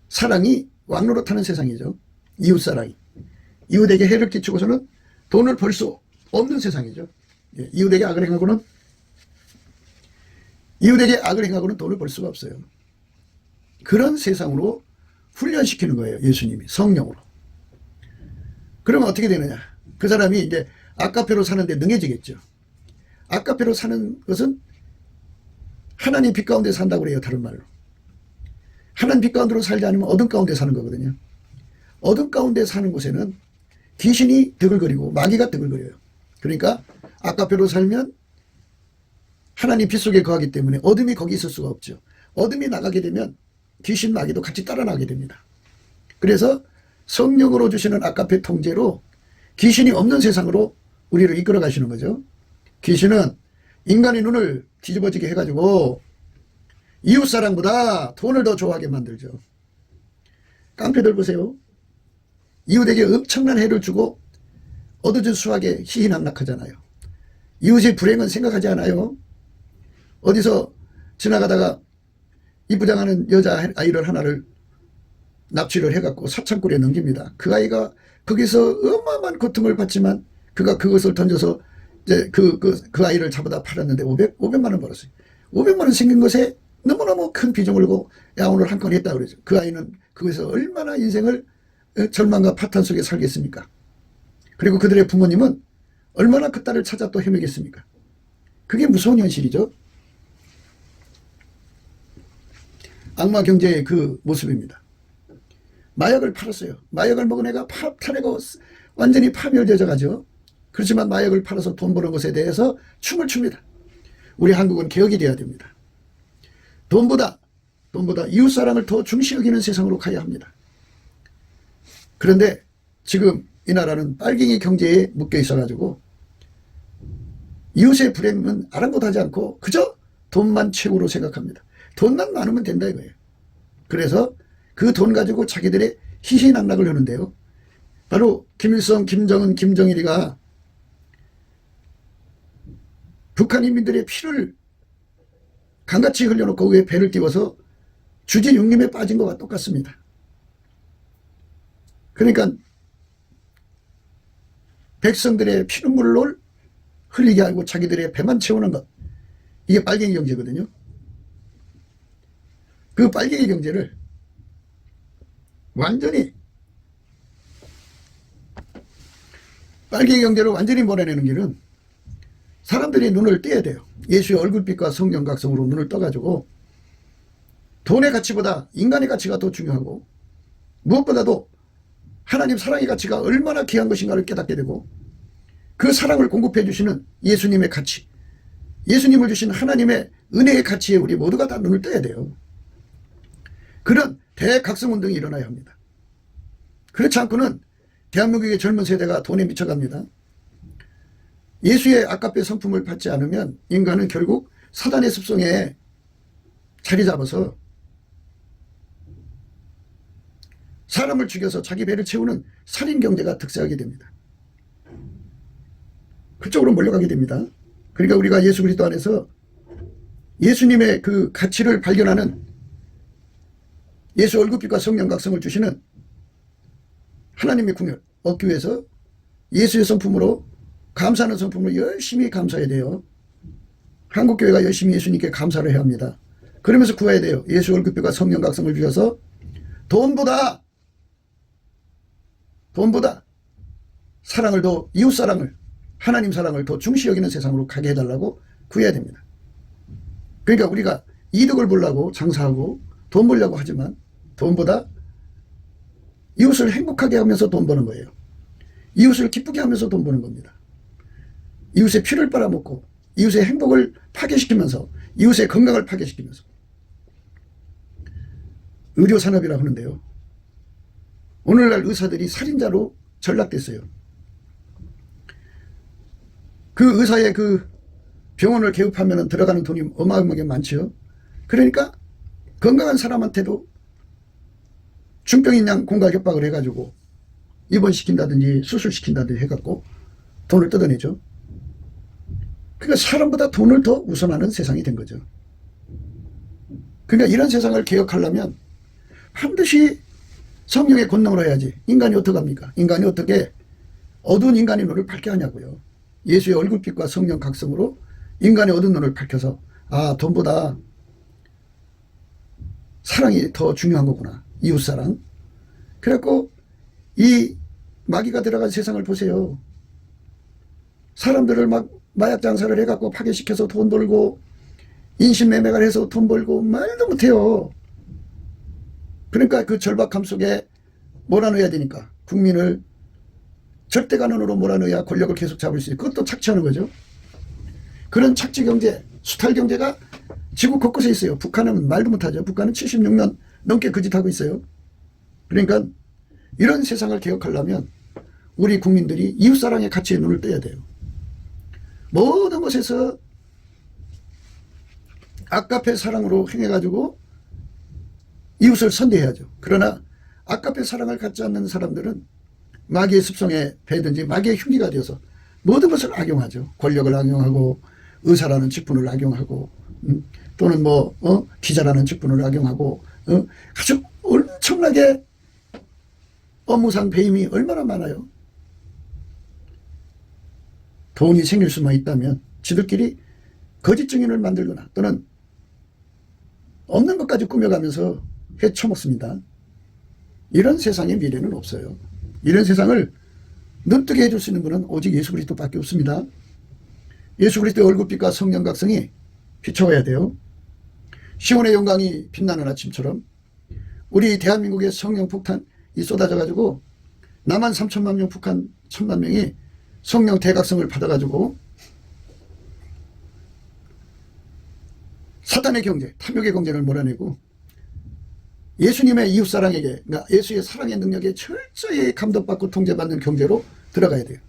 사랑이 왕노릇하는 세상이죠. 이웃사랑이. 이웃에게 해를 끼치고서는 돈을 벌 수 없는 세상이죠. 이웃에게 악을 행하고는 돈을 벌 수가 없어요. 그런 세상으로 훈련시키는 거예요. 예수님이 성령으로. 그러면 어떻게 되느냐. 그 사람이 이제 아카페로 사는데 능해지겠죠. 아카페로 사는 것은 하나님 빛 가운데 산다고 그래요. 다른 말로. 하나님 빛 가운데로 살지 않으면 어둠 가운데 사는 거거든요. 어둠 가운데 사는 곳에는 귀신이 드글거리고 마귀가 드글거려요. 그러니까 아까표로 살면 하나님 빛 속에 거하기 때문에 어둠이 거기 있을 수가 없죠. 어둠이 나가게 되면 귀신 마귀도 같이 따라 나가게 됩니다. 그래서 성령으로 주시는 아까페 통제로 귀신이 없는 세상으로 우리를 이끌어 가시는 거죠. 귀신은 인간의 눈을 뒤집어지게 해가지고 이웃사랑보다 돈을 더 좋아하게 만들죠. 깡패들 보세요. 이웃에게 엄청난 해를 주고 얻어진 수확에 희희낙낙하잖아요. 이웃의 불행은 생각하지 않아요. 어디서 지나가다가 이부장하는 여자아이를 하나를 납치를 해갖고 사창굴에 넘깁니다. 그 아이가 거기서 어마어마한 고통을 받지만 그가 그것을 던져서 이제 그 아이를 잡아다 팔았는데 500만 원 벌었어요. 500만 원 생긴 것에 너무너무 큰 비중을 고 야 오늘 한 건 했다 그러죠. 그 아이는 그것에서 얼마나 인생을 절망과 파탄 속에 살겠습니까? 그리고 그들의 부모님은 얼마나 그 딸을 찾아 또 헤매겠습니까? 그게 무서운 현실이죠. 악마 경제의 그 모습입니다. 마약을 팔았어요. 마약을 먹은 애가 탈애가 완전히 파멸되어 가죠. 그렇지만 마약을 팔아서 돈 버는 것에 대해서 춤을 춥니다. 우리 한국은 개혁이 돼야 됩니다. 돈보다 이웃사랑을 더 중시 여기는 세상으로 가야 합니다. 그런데 지금 이 나라는 빨갱이 경제에 묶여 있어가지고 이웃의 불행은 아랑곳하지 않고 그저 돈만 최고로 생각합니다. 돈만 많으면 된다 이거예요. 그래서 그 돈 가지고 자기들의 희희낙낙을 하는데요. 바로 김일성, 김정은, 김정일이가 북한 인민들의 피를 강같이 흘려놓고 위에 배를 띄워서 주진 육림에 빠진 것과 똑같습니다. 그러니까 백성들의 피눈물을 흘리게 하고 자기들의 배만 채우는 것, 이게 빨갱이 경제거든요. 그 빨갱이 경제를 완전히 몰아내는 길은 사람들이 눈을 떼야 돼요. 예수의 얼굴빛과 성령 각성으로 눈을 떠가지고 돈의 가치보다 인간의 가치가 더 중요하고 무엇보다도 하나님 사랑의 가치가 얼마나 귀한 것인가를 깨닫게 되고 그 사랑을 공급해 주시는 예수님의 가치, 예수님을 주신 하나님의 은혜의 가치에 우리 모두가 다 눈을 떠야 돼요. 그런 대각성운동이 일어나야 합니다. 그렇지 않고는 대한민국의 젊은 세대가 돈에 미쳐갑니다. 예수의 아까페 성품을 받지 않으면 인간은 결국 사단의 습성에 자리 잡아서 사람을 죽여서 자기 배를 채우는 살인 경제가 득세하게 됩니다. 그쪽으로 몰려가게 됩니다. 그러니까 우리가 예수 그리스도 안에서 예수님의 그 가치를 발견하는 예수 얼굴빛과 성령 각성을 주시는 하나님의 궁을 얻기 위해서 예수의 성품으로 감사하는 성품으로 열심히 감사해야 돼요. 한국교회가 열심히 예수님께 감사를 해야 합니다. 그러면서 구해야 돼요. 예수 얼굴빛과 성령 각성을 주셔서 돈보다 사랑을 더, 이웃사랑을, 하나님 사랑을 더 중시 여기는 세상으로 가게 해달라고 구해야 됩니다. 그러니까 우리가 이득을 보려고 장사하고 돈 벌려고 하지만 돈보다 이웃을 행복하게 하면서 돈 버는 거예요. 이웃을 기쁘게 하면서 돈 버는 겁니다. 이웃의 피를 빨아먹고 이웃의 행복을 파괴시키면서 이웃의 건강을 파괴시키면서 의료산업이라고 하는데요. 오늘날 의사들이 살인자로 전락됐어요. 그 의사의 그 병원을 개업하면 들어가는 돈이 어마어마하게 많죠. 그러니까 건강한 사람한테도 중병인 양 공갈 협박을 해가지고 입원시킨다든지 수술시킨다든지 해갖고 돈을 뜯어내죠. 그러니까 사람보다 돈을 더 우선하는 세상이 된 거죠. 그러니까 이런 세상을 개혁하려면 반드시 성령의 권능으로 해야지. 인간이 어떡합니까? 인간이 어떻게 어두운 인간의 눈을 밝게 하냐고요. 예수의 얼굴빛과 성령 각성으로 인간의 어두운 눈을 밝혀서 아, 돈보다 사랑이 더 중요한 거구나. 이웃사랑. 그래갖고 이 마귀가 들어간 세상을 보세요. 사람들을 막 마약 장사를 해갖고 파괴시켜서 돈 벌고 인신매매를 해서 돈 벌고 말도 못해요. 그러니까 그 절박함 속에 몰아넣어야 되니까 국민을 절대가난으로 몰아넣어야 권력을 계속 잡을 수 있고 그것도 착취하는 거죠. 그런 착취 경제, 수탈 경제가 지구 곳곳에 있어요. 북한은 말도 못하죠. 북한은 76년 넘게 그 짓 하고 있어요. 그러니까 이런 세상을 개혁하려면 우리 국민들이 이웃사랑의 가치에 눈을 떠야 돼요. 모든 곳에서 아까페 사랑으로 행해가지고 이웃을 선대해야죠. 그러나 아까페 사랑을 갖지 않는 사람들은 마귀의 습성에 배든지 마귀의 흉기가 되어서 모든 것을 악용하죠. 권력을 악용하고 의사라는 직분을 악용하고 또는 기자라는 직분을 악용하고 아주 엄청나게 업무상 배임이 얼마나 많아요. 돈이 생길 수만 있다면 지들끼리 거짓 증인을 만들거나 또는 없는 것까지 꾸며가면서 헤쳐먹습니다. 이런 세상의 미래는 없어요. 이런 세상을 눈뜨게 해줄 수 있는 분은 오직 예수 그리스도밖에 없습니다. 예수 그리스도의 얼굴빛과 성령 각성이 비춰가야 돼요. 시온의 영광이 빛나는 아침처럼 우리 대한민국의 성령 폭탄이 쏟아져가지고 남한 3천만 명, 북한 1천만 명이 성령 대각성을 받아가지고 사단의 경제, 탐욕의 경제를 몰아내고 예수님의 이웃사랑에게, 그러니까 예수의 사랑의 능력에 철저히 감독받고 통제받는 경제로 들어가야 돼요.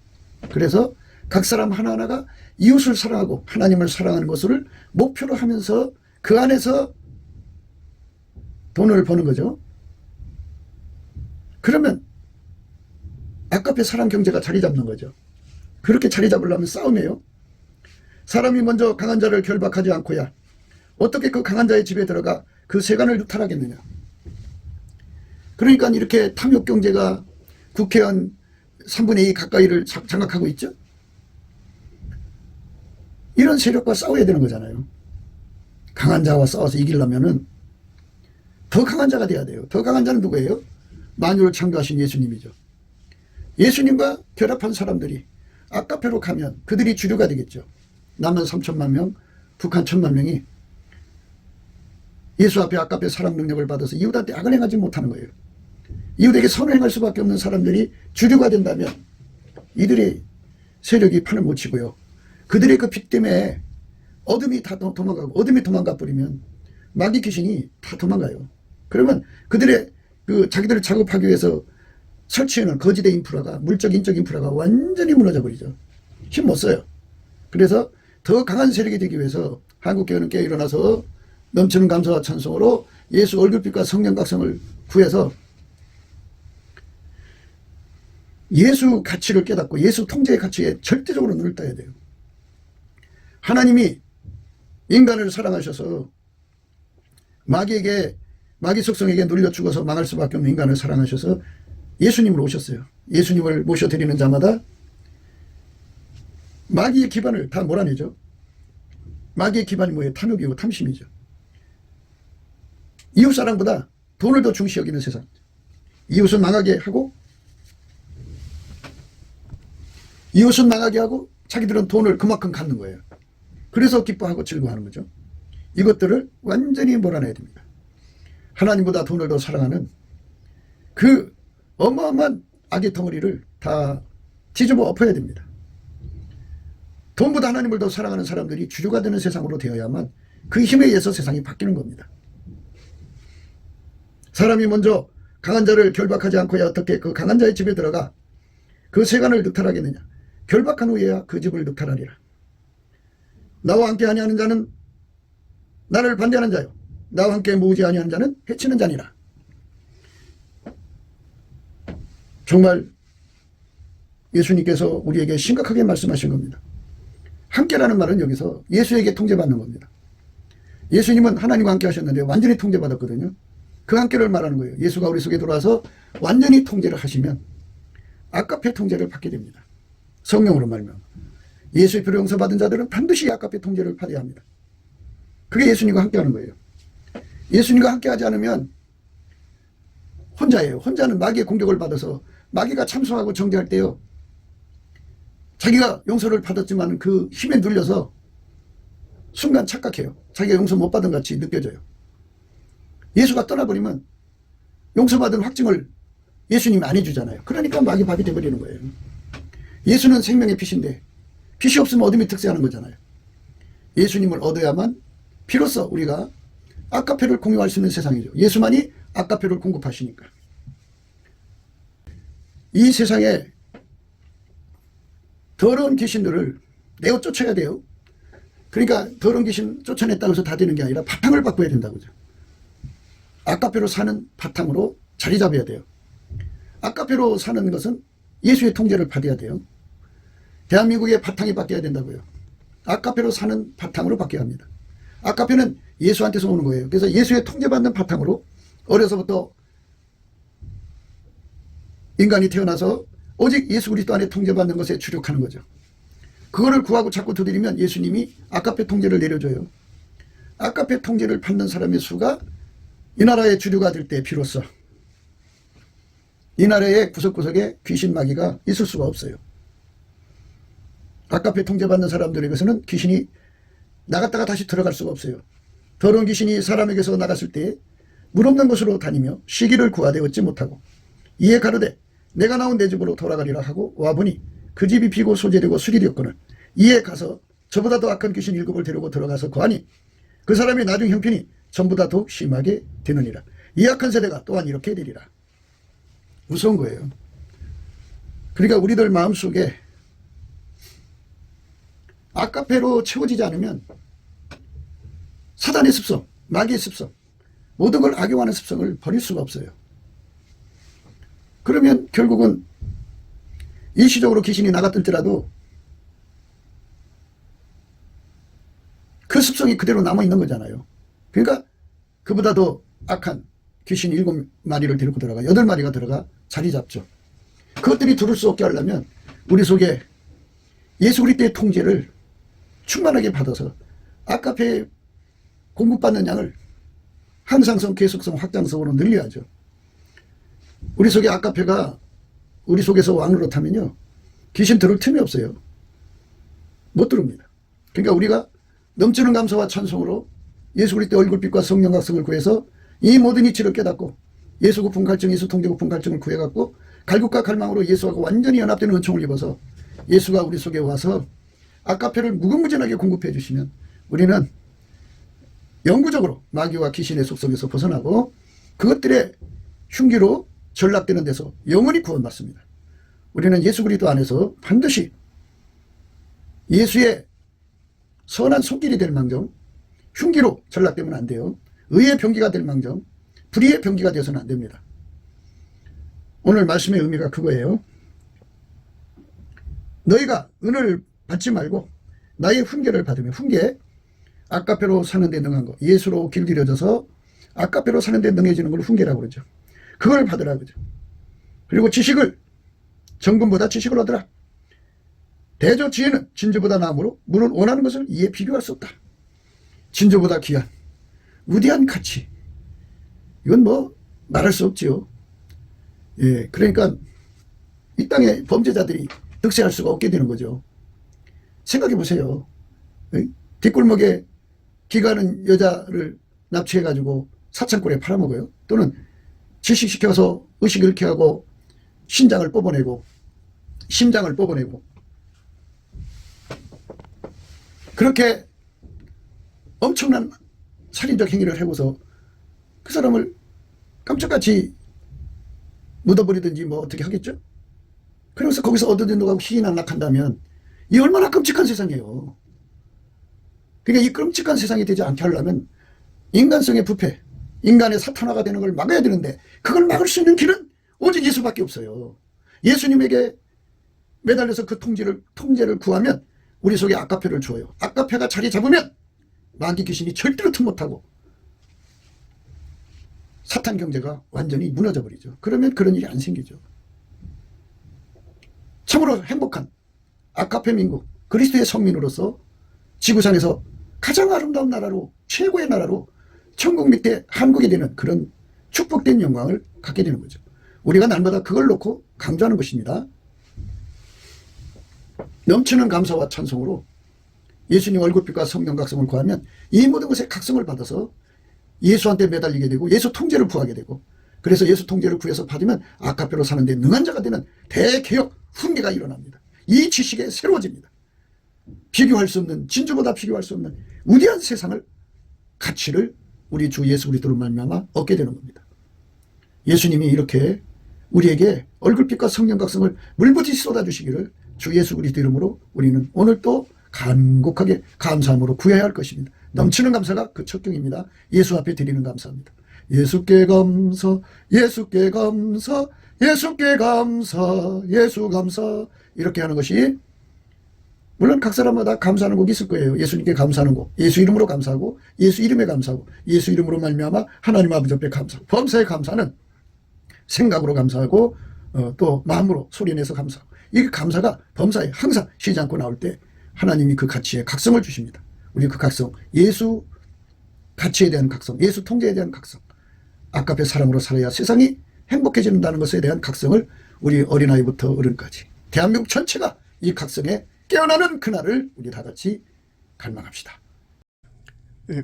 그래서 각 사람 하나하나가 이웃을 사랑하고 하나님을 사랑하는 것을 목표로 하면서 그 안에서 돈을 버는 거죠. 그러면 아까페 사랑 경제가 자리 잡는 거죠. 그렇게 자리 잡으려면 싸움이에요. 사람이 먼저 강한 자를 결박하지 않고야 어떻게 그 강한 자의 집에 들어가 그 세간을 유탈하겠느냐. 그러니까 이렇게 탐욕 경제가 국회의원 3분의 2 가까이를 장악하고 있죠. 이런 세력과 싸워야 되는 거잖아요. 강한 자와 싸워서 이기려면은 더 강한 자가 돼야 돼요. 더 강한 자는 누구예요? 만유를 창조하신 예수님이죠. 예수님과 결합한 사람들이 아까페로 가면 그들이 주류가 되겠죠. 남한 3천만 명, 북한 1천만 명이 예수 앞에 아까페 사랑 능력을 받아서 이웃한테 악을 행하지 못하는 거예요. 이웃에게 선을 행할 수밖에 없는 사람들이 주류가 된다면 이들의 세력이 판을 못 치고요. 그들의 그 빛 때문에 어둠이 다 도망가고 어둠이 도망가 버리면 마귀 귀신이 다 도망가요. 그러면 그들의 그 자기들을 작업하기 위해서 설치해놓은 거지대 인프라가 물적 인적 인프라가 완전히 무너져 버리죠. 힘 못 써요. 그래서 더 강한 세력이 되기 위해서 한국교회는 깨어 일어나서 넘치는 감사와 찬송으로 예수 얼굴빛과 성령 각성을 구해서 예수 가치를 깨닫고 예수 통제의 가치에 절대적으로 눈을 떠야 돼요. 하나님이 인간을 사랑하셔서 마귀 속성에게 눌려 죽어서 망할 수밖에 없는 인간을 사랑하셔서 예수님으로 오셨어요. 예수님을 모셔드리는 자마다 마귀의 기반을 다 몰아내죠. 마귀의 기반이 뭐예요? 탐욕이고 탐심이죠. 이웃사랑보다 돈을 더 중시 여기는 세상. 이웃은 망하게 하고 자기들은 돈을 그만큼 갖는 거예요. 그래서 기뻐하고 즐거워하는 거죠. 이것들을 완전히 몰아내야 됩니다. 하나님보다 돈을 더 사랑하는 그 어마어마한 악의 덩어리를 다 뒤집어 엎어야 됩니다. 돈보다 하나님을 더 사랑하는 사람들이 주류가 되는 세상으로 되어야만 그 힘에 의해서 세상이 바뀌는 겁니다. 사람이 먼저 강한 자를 결박하지 않고야 어떻게 그 강한 자의 집에 들어가 그 세간을 늑탈하겠느냐. 결박한 후에야 그 집을 늑탈하리라. 나와 함께 아니하는 자는 나를 반대하는 자요, 나와 함께 모으지 아니하는 자는 해치는 자니라. 정말 예수님께서 우리에게 심각하게 말씀하신 겁니다. 함께라는 말은 여기서 예수에게 통제받는 겁니다. 예수님은 하나님과 함께 하셨는데 완전히 통제받았거든요. 그 함께를 말하는 거예요. 예수가 우리 속에 들어와서 완전히 통제를 하시면 아까페 통제를 받게 됩니다. 성령으로 말미암아 예수의 피로 용서받은 자들은 반드시 아까페 통제를 받아야 합니다. 그게 예수님과 함께하는 거예요. 예수님과 함께하지 않으면 혼자예요. 혼자는 마귀의 공격을 받아서 마귀가 참소하고 정죄할 때요, 자기가 용서를 받았지만 그 힘에 눌려서 순간 착각해요. 자기가 용서 못 받은 같이 느껴져요. 예수가 떠나버리면 용서받은 확증을 예수님이 안 해주잖아요. 그러니까 마귀 밥이 돼버리는 거예요. 예수는 생명의 빛인데 빛이 없으면 어둠이 특세하는 거잖아요. 예수님을 얻어야만 비로소 우리가 아까페를 공유할 수 있는 세상이죠. 예수만이 아까페를 공급하시니까. 이 세상에 더러운 귀신들을 내어 쫓아야 돼요. 그러니까 더러운 귀신 쫓아냈다고 해서 다 되는 게 아니라 바탕을 바꿔야 된다고죠. 아까페로 사는 바탕으로 자리 잡아야 돼요. 아까페로 사는 것은 예수의 통제를 받아야 돼요. 대한민국의 바탕이 바뀌어야 된다고요. 아까페로 사는 바탕으로 바뀌어야 합니다. 아까페는 예수한테서 오는 거예요. 그래서 예수의 통제받는 바탕으로 어려서부터 인간이 태어나서 오직 예수 그리스도 안에 통제받는 것에 주력하는 거죠. 그거를 구하고 자꾸 두드리면 예수님이 아까페 통제를 내려줘요. 아까페 통제를 받는 사람의 수가 이 나라의 주류가 될 때 비로소 이 나라의 구석구석에 귀신 마귀가 있을 수가 없어요. 아까페 통제받는 사람들에게서는 귀신이 나갔다가 다시 들어갈 수가 없어요. 더러운 귀신이 사람에게서 나갔을 때 물 없는 곳으로 다니며 쉬기를 구하되 얻지 못하고 이에 가로되 내가 나온 내 집으로 돌아가리라 하고 와보니 그 집이 비고 소재되고 수리되었거늘 이에 가서 저보다 더 악한 귀신 7을 데리고 들어가서 거하니 그 사람의 나중 형편이 전보다 더욱 심하게 되느니라. 이 악한 세대가 또한 이렇게 되리라. 무서운 거예요. 그러니까 우리들 마음속에 아까페로 채워지지 않으면 사단의 습성, 마귀의 습성, 모든 걸 악용하는 습성을 버릴 수가 없어요. 그러면 결국은 일시적으로 귀신이 나갔을지라도 그 습성이 그대로 남아있는 거잖아요. 그러니까 그보다 더 악한 귀신 7마리를 데리고 들어가 8마리가 들어가 자리 잡죠. 그것들이 들을 수 없게 하려면 우리 속에 예수 그리스도의 통제를 충만하게 받아서 아까페 공급받는 양을 항상성, 계속성, 확장성으로 늘려야죠. 우리 속에 아까페가 우리 속에서 왕으로 타면요 귀신 들을 틈이 없어요. 못 들어옵니다. 그러니까 우리가 넘치는 감사와 찬송으로 예수 그리스도의 얼굴빛과 성령 각성을 구해서 이 모든 이치를 깨닫고 예수 구품 갈증, 예수 통제 구품 갈증을 구해갖고 갈급과 갈망으로 예수하고 완전히 연합되는 은총을 입어서 예수가 우리 속에 와서 아까페를 무궁무진하게 공급해 주시면 우리는 영구적으로 마귀와 귀신의 속성에서 벗어나고 그것들의 흉기로 전락되는 데서 영원히 구원받습니다. 우리는 예수 그리스도 안에서 반드시 예수의 선한 손길이 될 망정 흉기로 전락되면 안 돼요. 의의 병기가 될 망정 불의의 병기가 되어서는 안 됩니다. 오늘 말씀의 의미가 그거예요. 너희가 은을 받지 말고 나의 훈계를 받으며 훈계 아까페로 사는 데 능한 거 예수로 길들여져서 아까페로 사는 데 능해지는 걸 훈계라고 그러죠. 그걸 받으라 그러죠. 그리고 지식을 정금보다 지식을 얻으라. 대저 지혜는 진주보다 나으므로 물은 원하는 것을 이에 비교할 수 없다. 진주보다 귀한 무디한 가치 이건 뭐 말할 수 없지요. 예, 그러니까 이 땅에 범죄자들이 득세할 수가 없게 되는 거죠. 생각해 보세요. 뒷골목에 기가는 여자를 납치해가지고 사창골에 팔아먹어요. 또는 질식시켜서 의식 잃게 하고 신장을 뽑아내고 심장을 뽑아내고 그렇게 엄청난 살인적 행위를 하고서 그 사람을 깜짝같이 묻어버리든지 뭐 어떻게 하겠죠? 그래서 거기서 얻어진 놈하고 희희낙락한다면 이 얼마나 끔찍한 세상이에요. 그러니까 이 끔찍한 세상이 되지 않게 하려면 인간성의 부패, 인간의 사탄화가 되는 걸 막아야 되는데 그걸 막을 수 있는 길은 오직 예수밖에 없어요. 예수님에게 매달려서 그 통제를 구하면 우리 속에 아까페를 줘요. 아까페가 자리 잡으면 마귀 귀신이 절대로 틈 못하고 사탄 경제가 완전히 무너져 버리죠. 그러면 그런 일이 안 생기죠. 참으로 행복한 아까페 민국 그리스도의 성민으로서 지구상에서 가장 아름다운 나라로 최고의 나라로 천국 밑에 한국이 되는 그런 축복된 영광을 갖게 되는 거죠. 우리가 날마다 그걸 놓고 강조하는 것입니다. 넘치는 감사와 찬송으로 예수님 얼굴빛과 성령 각성을 구하면 이 모든 것에 각성을 받아서 예수한테 매달리게 되고 예수 통제를 구하게 되고 그래서 예수 통제를 구해서 받으면 아카페로 사는데 능한 자가 되는 대개혁 훈계가 일어납니다. 이 지식에 새로워집니다. 비교할 수 없는, 진주보다 비교할 수 없는 위대한 세상을, 가치를 우리 주 예수 그리스도로 말미암아 얻게 되는 겁니다. 예수님이 이렇게 우리에게 얼굴빛과 성령 각성을 물부터 쏟아주시기를 주 예수 그리스도 이름으로 우리는 오늘 또 간곡하게 감사함으로 구해야 할 것입니다. 넘치는 감사가 그 첫 경입니다. 예수 앞에 드리는 감사합니다. 예수께 감사, 예수께 감사, 예수께 감사, 예수 감사, 이렇게 하는 것이, 물론 각 사람마다 감사하는 곡이 있을 거예요. 예수님께 감사하는 곡, 예수 이름으로 감사하고, 예수 이름에 감사하고, 예수 이름으로 말미암아 하나님 아버지 앞에 감사하고, 범사에 감사는 생각으로 감사하고 또 마음으로 소리내서 감사하고, 이 감사가 범사에 항상 쉬지 않고 나올 때 하나님이 그 가치에 각성을 주십니다. 우리 그 각성, 예수 가치에 대한 각성, 예수 통제에 대한 각성, 아까의 사람으로 살아야 세상이 행복해진다는 것에 대한 각성을 우리 어린아이부터 어른까지 대한민국 전체가 이 각성에 깨어나는 그날을 우리 다 같이 갈망합시다.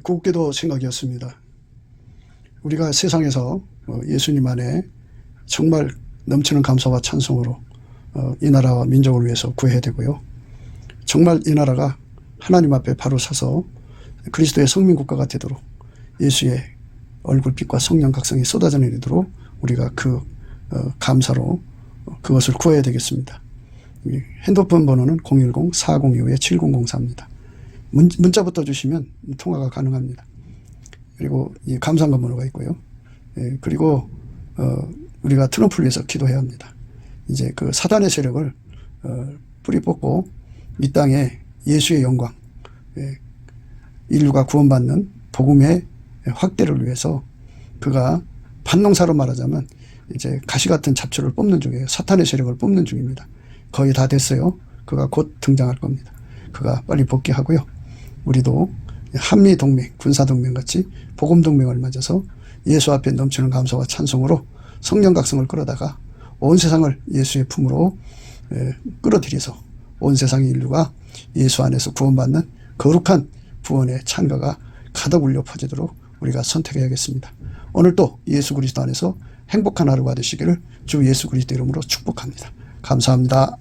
곱게도 생각이었습니다. 우리가 세상에서 예수님 안에 정말 넘치는 감사와 찬송으로 이 나라와 민족을 위해서 구해야 되고요. 정말 이 나라가 하나님 앞에 바로 서서 그리스도의 성민국가가 되도록 예수의 얼굴빛과 성령 각성이 쏟아져 내리도록 우리가 그 감사로 그것을 구해야 되겠습니다. 핸드폰 번호는 010-4025-7004입니다. 문자부터 주시면 통화가 가능합니다. 그리고 이 감사한금 번호가 있고요. 그리고 우리가 트럼프를 위해서 기도해야 합니다. 이제 그 사단의 세력을 뿌리 뽑고 이 땅에 예수의 영광, 인류가 구원받는 복음의 확대를 위해서 그가 반농사로 말하자면 이제 가시 같은 잡초를 뽑는 중이에요. 사탄의 세력을 뽑는 중입니다. 거의 다 됐어요. 그가 곧 등장할 겁니다. 그가 빨리 복귀하고요. 우리도 한미동맹, 군사동맹 같이 복음동맹을 맺어서 예수 앞에 넘치는 감사와 찬송으로 성령 각성을 끌어다가 온 세상을 예수의 품으로 끌어들여서 온 세상의 인류가 예수 안에서 구원받는 거룩한 구원의 찬가가 가득 울려 퍼지도록 우리가 선택해야겠습니다. 오늘도 예수 그리스도 안에서 행복한 하루가 되시기를 주 예수 그리스도 이름으로 축복합니다. 감사합니다.